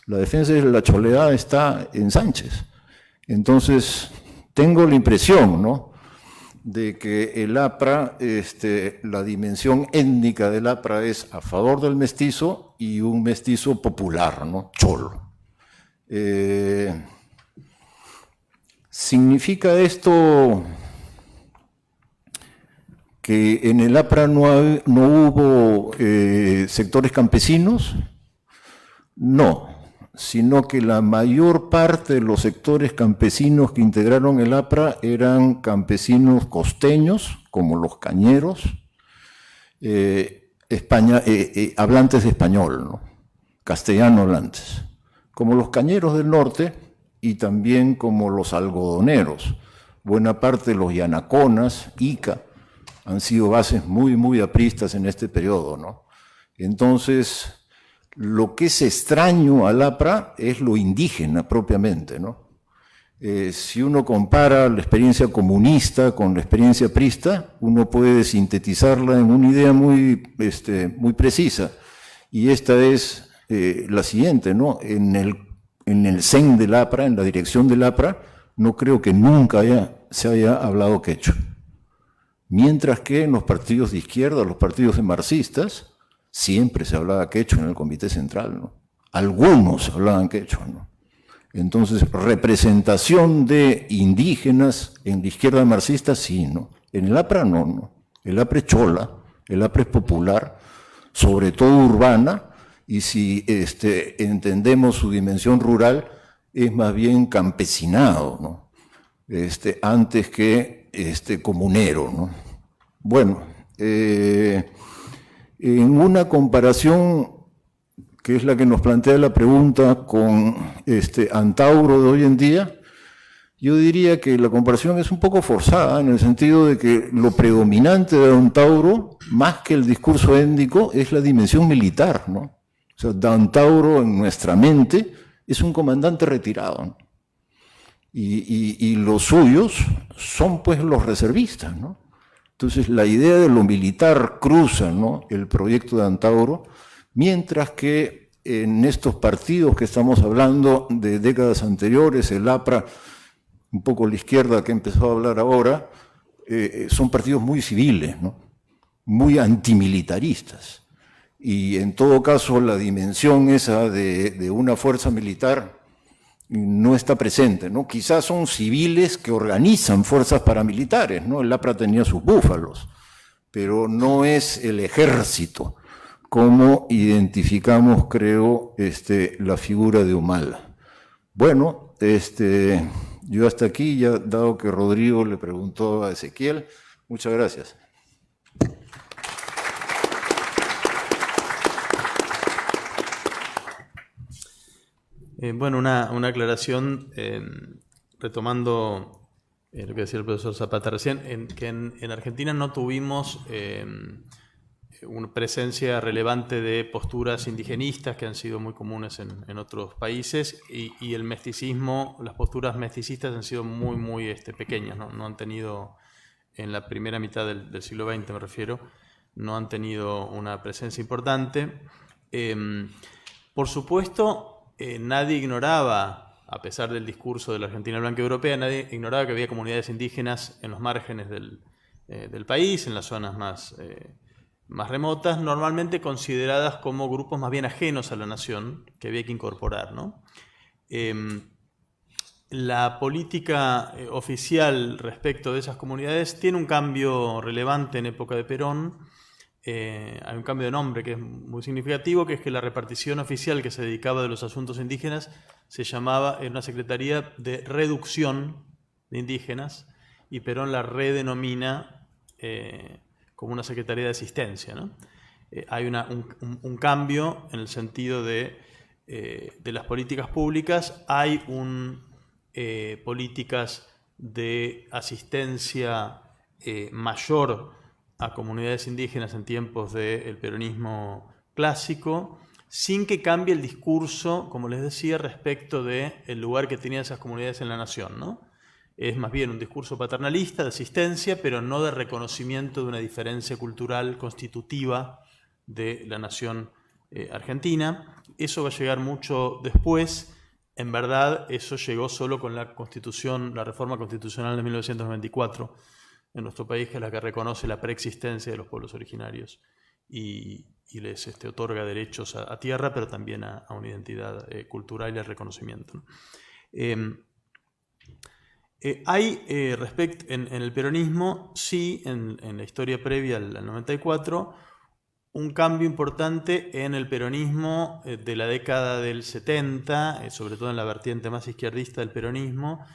la defensa de la choledad está en Sánchez. Entonces, tengo la impresión, ¿no?, de que el APRA, la dimensión étnica del APRA es a favor del mestizo y un mestizo popular, ¿no?, cholo. ¿Significa esto que en el APRA no hubo sectores campesinos? No, sino que la mayor parte de los sectores campesinos que integraron el APRA eran campesinos costeños, como los cañeros, hablantes de español, ¿no?, castellano hablantes, como los cañeros del norte y también como los algodoneros. Buena parte de los yanaconas, Ica, han sido bases muy, muy apristas en este periodo, ¿no? Entonces, lo que es extraño al APRA es lo indígena propiamente, ¿no? Si uno compara la experiencia comunista con la experiencia aprista, uno puede sintetizarla en una idea muy precisa. Y esta es la siguiente, ¿no? En el CEN del APRA, en la dirección del APRA, no creo que nunca se haya hablado quechua. Mientras que en los partidos de izquierda, los partidos de marxistas, siempre se hablaba quechua en el Comité Central, ¿no? Algunos hablaban quechua, ¿no? Entonces, representación de indígenas en la izquierda marxista, sí, ¿no? En el APRA no, no. El APRA es chola, el APRA es popular, sobre todo urbana, y si entendemos su dimensión rural, es más bien campesinado, ¿no? Antes que comunero, ¿no? Bueno, en una comparación que es la que nos plantea la pregunta con Antauro de hoy en día, yo diría que la comparación es un poco forzada en el sentido de que lo predominante de Antauro, más que el discurso étnico, es la dimensión militar, ¿no? O sea, Antauro en nuestra mente es un comandante retirado, ¿no? Y los suyos son pues los reservistas, ¿no? Entonces la idea de lo militar cruza, ¿no?, el proyecto de Antauro, mientras que en estos partidos que estamos hablando de décadas anteriores, el APRA, un poco la izquierda que empezó a hablar ahora, son partidos muy civiles, ¿no?, muy antimilitaristas. Y en todo caso la dimensión esa de una fuerza militar no está presente, ¿no? Quizás son civiles que organizan fuerzas paramilitares, ¿no? El APRA tenía sus búfalos, pero no es el ejército, como identificamos, creo, la figura de Humala. Bueno, yo hasta aquí, ya dado que Rodrigo le preguntó a Ezequiel, muchas gracias. Bueno, una aclaración, retomando lo que decía el profesor Zapata recién, que en Argentina no tuvimos una presencia relevante de posturas indigenistas que han sido muy comunes en otros países, y el mesticismo, las posturas mesticistas han sido muy pequeñas, no han tenido, en la primera mitad del siglo XX me refiero, no han tenido una presencia importante. Por supuesto, nadie ignoraba, a pesar del discurso de la Argentina blanca europea, nadie ignoraba que había comunidades indígenas en los márgenes del país, en las zonas más remotas, normalmente consideradas como grupos más bien ajenos a la nación, que había que incorporar, ¿no? La política oficial respecto de esas comunidades tiene un cambio relevante en época de Perón. Hay un cambio de nombre que es muy significativo, que es que la repartición oficial que se dedicaba de los asuntos indígenas se llamaba, era una secretaría de reducción de indígenas, y Perón la redenomina como una secretaría de asistencia, ¿no? Hay un cambio en el sentido de las políticas públicas. Hay políticas de asistencia mayor a comunidades indígenas en tiempos del peronismo clásico, sin que cambie el discurso, como les decía, respecto del lugar que tenían esas comunidades en la nación, ¿no? Es más bien un discurso paternalista de asistencia, pero no de reconocimiento de una diferencia cultural constitutiva de la nación argentina. Eso va a llegar mucho después. En verdad, eso llegó solo con la Constitución, la reforma constitucional de 1994 en nuestro país, que es la que reconoce la preexistencia de los pueblos originarios y les otorga derechos a tierra, pero también a una identidad cultural y al reconocimiento, ¿no? Hay en el peronismo, sí, en la historia previa al 94, un cambio importante en el peronismo de la década del 70, sobre todo en la vertiente más izquierdista del peronismo,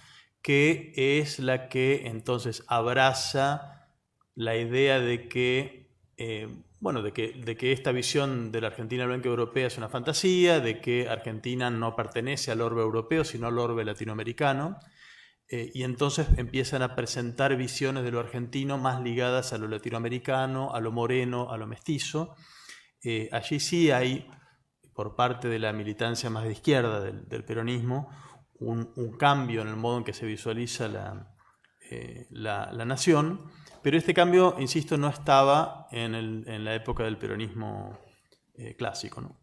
que es la que entonces abraza la idea de que, de que esta visión de la Argentina blanca europea es una fantasía, de que Argentina no pertenece al orbe europeo, sino al orbe latinoamericano, y entonces empiezan a presentar visiones de lo argentino más ligadas a lo latinoamericano, a lo moreno, a lo mestizo. Allí sí hay, por parte de la militancia más de izquierda del peronismo, un cambio en el modo en que se visualiza la nación, pero este cambio, insisto, no estaba en la época del peronismo clásico, ¿no?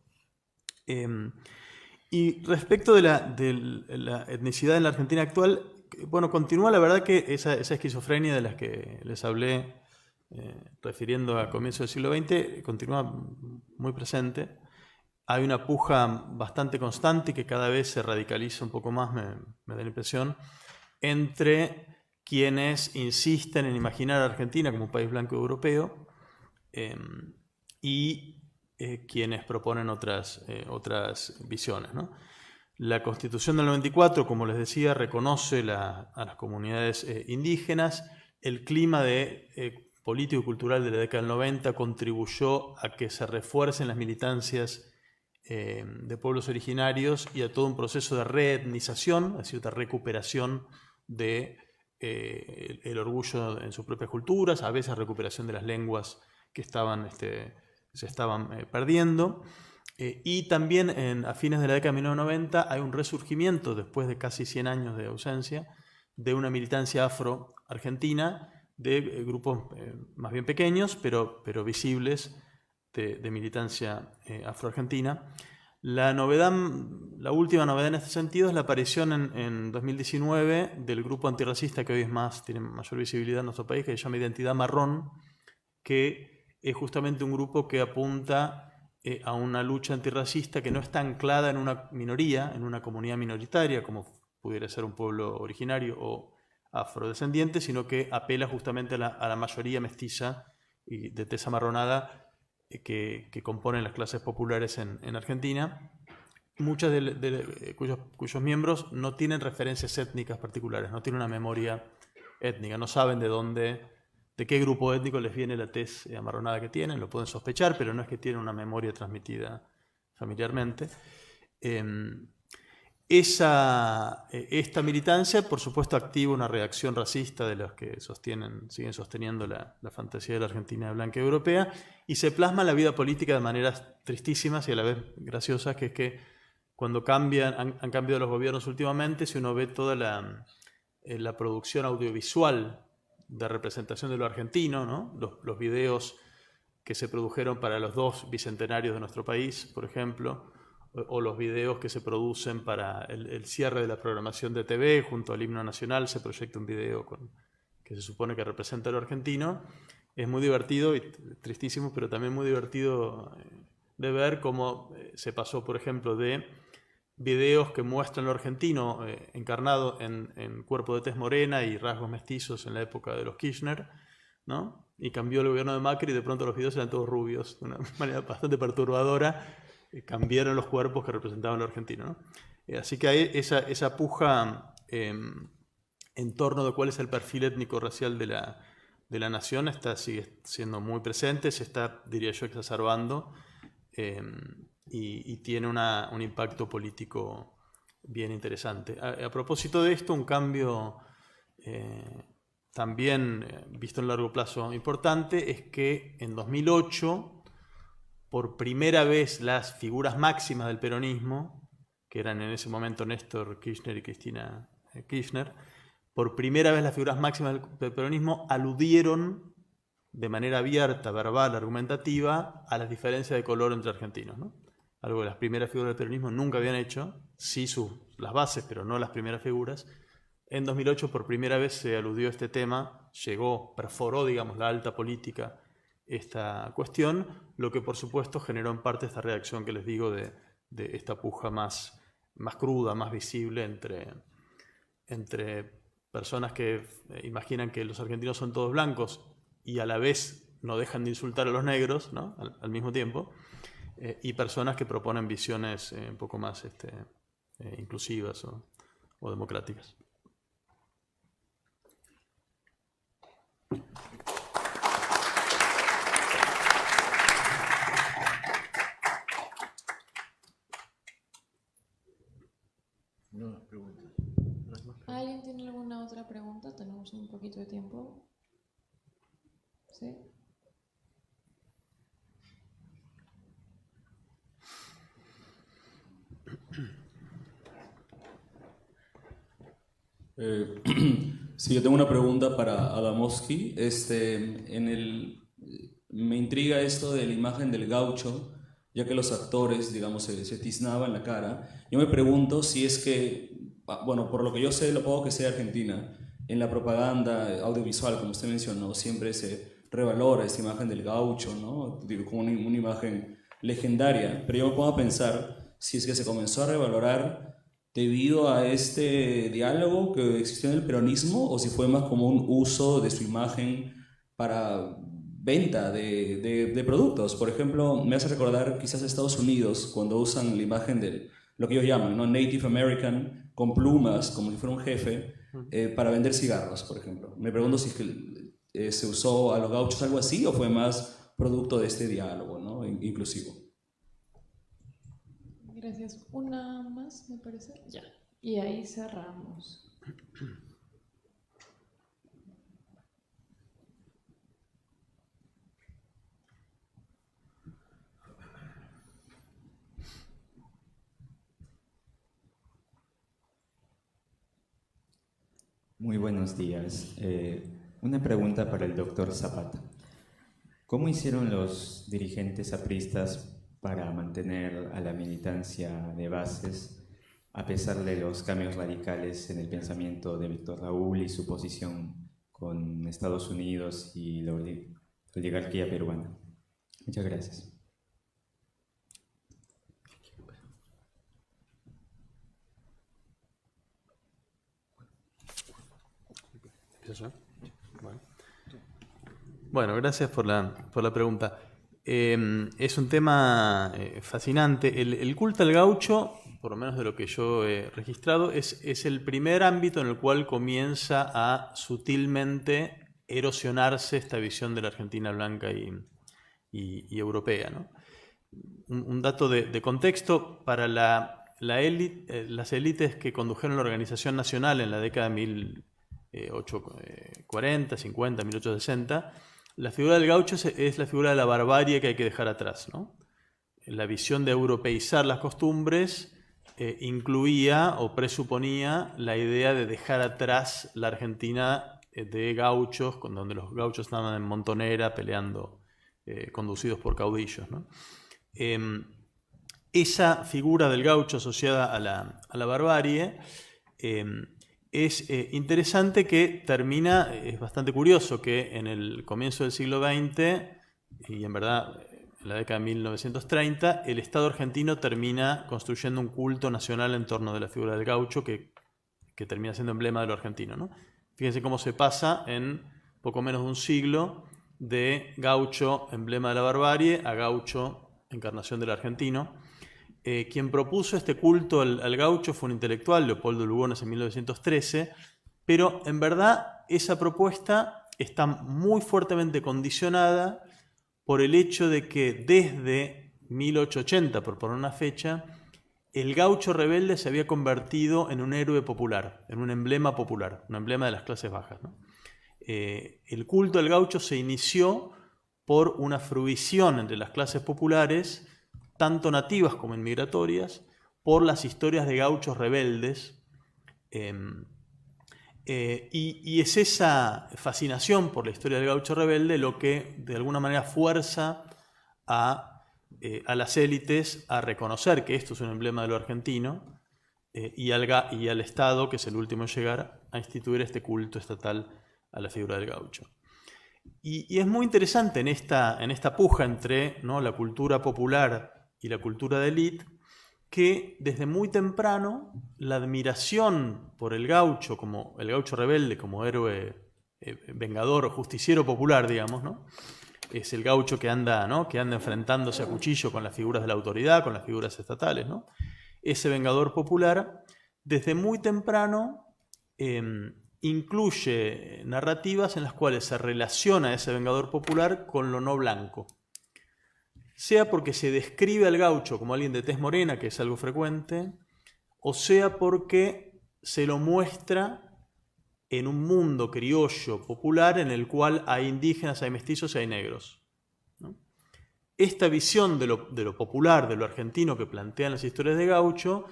Y respecto de la etnicidad en la Argentina actual, bueno, continúa la verdad que esa esquizofrenia de las que les hablé refiriendo a comienzos del siglo XX, continúa muy presente. hay una puja bastante constante que cada vez se radicaliza un poco más, me da la impresión, entre quienes insisten en imaginar a Argentina como un país blanco europeo y quienes proponen otras visiones, ¿no? La Constitución del 94, como les decía, reconoce a las comunidades indígenas. El clima político y cultural de la década del 90 contribuyó a que se refuercen las militancias de pueblos originarios y a todo un proceso de reetnización, es decir, de recuperación de el orgullo en sus propias culturas, a veces recuperación de las lenguas que se estaban perdiendo. Y también a fines de la década de 1990 hay un resurgimiento, después de casi 100 años de ausencia, de una militancia afro-argentina, de grupos más bien pequeños, pero visibles, de militancia afro-argentina. La última novedad en este sentido es la aparición en 2019 del grupo antirracista que hoy tiene mayor visibilidad en nuestro país, que se llama Identidad Marrón, que es justamente un grupo que apunta a una lucha antirracista que no está anclada en una minoría, en una comunidad minoritaria, como pudiera ser un pueblo originario o afrodescendiente, sino que apela justamente a la mayoría mestiza y de tez amarronada que componen las clases populares en Argentina, muchas cuyos miembros no tienen referencias étnicas particulares, no tienen una memoria étnica, no saben de qué grupo étnico les viene la tez amarronada que tienen, lo pueden sospechar, pero no es que tienen una memoria transmitida familiarmente. Esta militancia, por supuesto, activa una reacción racista de los que siguen sosteniendo la fantasía de la Argentina blanca y europea, y se plasma en la vida política de maneras tristísimas y a la vez graciosas, que es que cuando han cambiado los gobiernos últimamente, si uno ve toda la producción audiovisual de representación de lo argentino, ¿no? Los videos que se produjeron para los 2 bicentenarios de nuestro país, por ejemplo, o los videos que se producen para el cierre de la programación de TV, junto al himno nacional se proyecta un video que se supone que representa lo argentino. Es muy divertido y tristísimo, pero también muy divertido de ver cómo se pasó, por ejemplo, de videos que muestran lo argentino encarnado en cuerpo de tez morena y rasgos mestizos en la época de los Kirchner, ¿no? Y cambió el gobierno de Macri y de pronto los videos eran todos rubios, de una manera bastante perturbadora. Cambiaron los cuerpos que representaban lo argentino, ¿no? Así que hay esa puja en torno de cuál es el perfil étnico-racial de la nación, sigue siendo muy presente, se está, diría yo, exacerbando y tiene un impacto político bien interesante. A propósito de esto, un cambio también visto en largo plazo importante es que en 2008, por primera vez las figuras máximas del peronismo, que eran en ese momento Néstor Kirchner y Cristina Kirchner, por primera vez las figuras máximas del peronismo aludieron de manera abierta, verbal, argumentativa, a las diferencias de color entre argentinos, ¿no? Algo que las primeras figuras del peronismo nunca habían hecho, sí las bases, pero no las primeras figuras. En 2008 por primera vez se aludió a este tema, perforó, digamos, la alta política esta cuestión, lo que por supuesto generó en parte esta reacción que les digo de esta puja más cruda, más visible entre personas que imaginan que los argentinos son todos blancos y a la vez no dejan de insultar a los negros, ¿no? al mismo tiempo, y personas que proponen visiones un poco más inclusivas o democráticas. ¿Alguien tiene alguna otra pregunta? Tenemos un poquito de tiempo. ¿Sí? Sí, yo tengo una pregunta para Adamowski. Me intriga esto de la imagen del gaucho, ya que los actores, digamos, se tiznaban la cara. Yo me pregunto si es que, bueno, por lo que yo sé, lo poco que sé de Argentina, en la propaganda audiovisual, como usted mencionó, siempre se revalora esta imagen del gaucho, ¿no? Digo, como una imagen legendaria, pero yo me pongo a pensar si es que se comenzó a revalorar debido a este diálogo que existió en el peronismo o si fue más como un uso de su imagen para venta de productos. Por ejemplo, me hace recordar quizás Estados Unidos cuando usan la imagen de lo que ellos llaman, ¿no?, Native American, con plumas, como si fuera un jefe, para vender cigarros, por ejemplo. Me pregunto si es que se usó a los gauchos algo así o fue más producto de este diálogo, ¿no?, inclusivo. Gracias. Una más, me parece. Ya. Y ahí cerramos. Muy buenos días. Una pregunta para el doctor Zapata. ¿Cómo hicieron los dirigentes apristas para mantener a la militancia de bases a pesar de los cambios radicales en el pensamiento de Víctor Raúl y su posición con Estados Unidos y la oligarquía peruana? Muchas gracias. Bueno, gracias por la pregunta. Es un tema fascinante. El culto al gaucho, por lo menos de lo que yo he registrado, es el primer ámbito en el cual comienza a sutilmente erosionarse esta visión de la Argentina blanca y europea, ¿no? Un dato de contexto: para las élites que condujeron la organización nacional en la década de 1840, 50, 1860, la figura del gaucho es la figura de la barbarie que hay que dejar atrás, ¿no? La visión de europeizar las costumbres incluía o presuponía la idea de dejar atrás la Argentina de gauchos, donde los gauchos estaban en montonera peleando, conducidos por caudillos, ¿no? Esa figura del gaucho asociada a la barbarie es interesante, que termina, es bastante curioso que en el comienzo del siglo XX, y en verdad en la década de 1930, el Estado argentino termina construyendo un culto nacional en torno de la figura del gaucho que termina siendo emblema de lo argentino, ¿no? Fíjense cómo se pasa en poco menos de un siglo de gaucho, emblema de la barbarie, a gaucho, encarnación del argentino. Quien propuso este culto al gaucho fue un intelectual, Leopoldo Lugones, en 1913, pero en verdad esa propuesta está muy fuertemente condicionada por el hecho de que desde 1880, por poner una fecha, el gaucho rebelde se había convertido en un héroe popular, en un emblema popular, un emblema de las clases bajas, ¿no? El culto al gaucho se inició por una fruición entre las clases populares, tanto nativas como inmigratorias, por las historias de gauchos rebeldes. Y es esa fascinación por la historia del gaucho rebelde lo que de alguna manera fuerza a las élites a reconocer que esto es un emblema de lo argentino, y al Estado, que es el último en llegar, a instituir este culto estatal a la figura del gaucho. Y es muy interesante en esta puja entre, ¿no?, la cultura popular y la cultura de élite, que desde muy temprano la admiración por el gaucho, como el gaucho rebelde, como héroe vengador o justiciero popular, digamos, ¿no? Es el gaucho que anda, ¿no?, que anda enfrentándose a cuchillo con las figuras de la autoridad, con las figuras estatales, ¿no? Ese vengador popular, desde muy temprano, incluye narrativas en las cuales se relaciona ese vengador popular con lo no blanco. Sea porque se describe al gaucho como alguien de tez morena, que es algo frecuente, o sea porque se lo muestra en un mundo criollo popular en el cual hay indígenas, hay mestizos y hay negros, ¿no? Esta visión de lo popular, de lo argentino que plantean las historias de gaucho,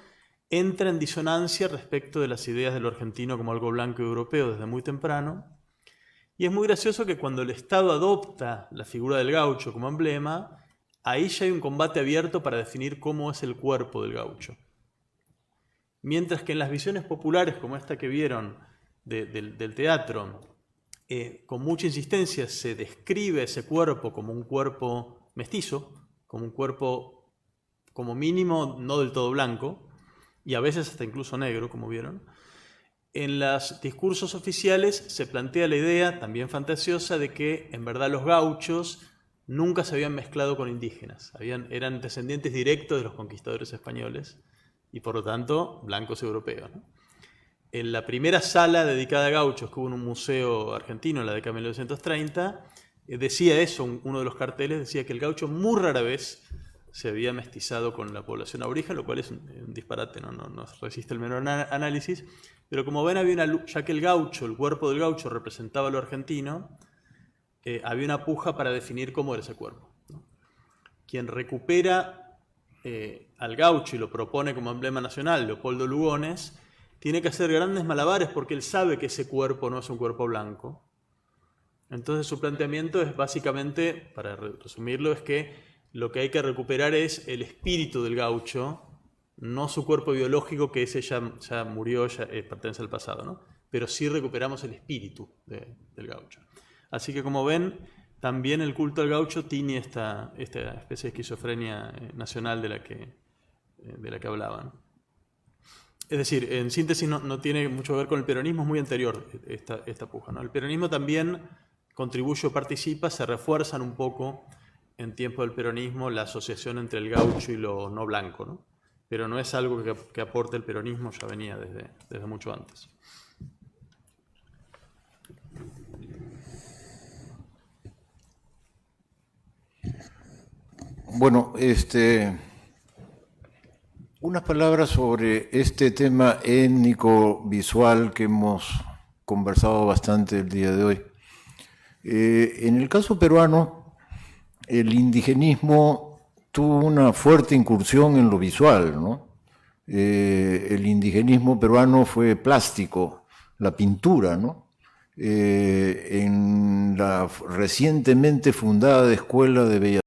entra en disonancia respecto de las ideas de lo argentino como algo blanco y europeo desde muy temprano. Y es muy gracioso que cuando el Estado adopta la figura del gaucho como emblema, ahí ya hay un combate abierto para definir cómo es el cuerpo del gaucho. Mientras que en las visiones populares, como esta que vieron del teatro, con mucha insistencia se describe ese cuerpo como un cuerpo mestizo, como un cuerpo, como mínimo, no del todo blanco, y a veces hasta incluso negro, como vieron. En los discursos oficiales se plantea la idea, también fantasiosa, de que en verdad los gauchos nunca se habían mezclado con indígenas, eran descendientes directos de los conquistadores españoles y por lo tanto blancos europeos, ¿no? En la primera sala dedicada a gauchos que hubo en un museo argentino en la década de 1930, decía eso, uno de los carteles decía que el gaucho muy rara vez se había mestizado con la población aborigen, lo cual es un disparate, no resiste el menor análisis, pero como ven, ya que el gaucho, el cuerpo del gaucho representaba lo argentino, había una puja para definir cómo era ese cuerpo, ¿no? Quien recupera al gaucho y lo propone como emblema nacional, Leopoldo Lugones, tiene que hacer grandes malabares porque él sabe que ese cuerpo no es un cuerpo blanco. Entonces su planteamiento es básicamente, para resumirlo, es que lo que hay que recuperar es el espíritu del gaucho, no su cuerpo biológico, que ese ya murió, ya pertenece al pasado, ¿no? Pero sí recuperamos el espíritu del gaucho. Así que como ven, también el culto al gaucho tiene esta especie de esquizofrenia nacional de la que hablaban. Es decir, en síntesis no tiene mucho que ver con el peronismo, es muy anterior esta puja, ¿no? El peronismo también contribuye o participa, se refuerzan un poco en tiempo del peronismo la asociación entre el gaucho y lo no blanco, ¿no? Pero no es algo que aporte el peronismo, ya venía desde mucho antes. Bueno, unas palabras sobre este tema étnico-visual que hemos conversado bastante el día de hoy. En el caso peruano, el indigenismo tuvo una fuerte incursión en lo visual, ¿no? El indigenismo peruano fue plástico, la pintura, ¿no? En la recientemente fundada Escuela de Bellas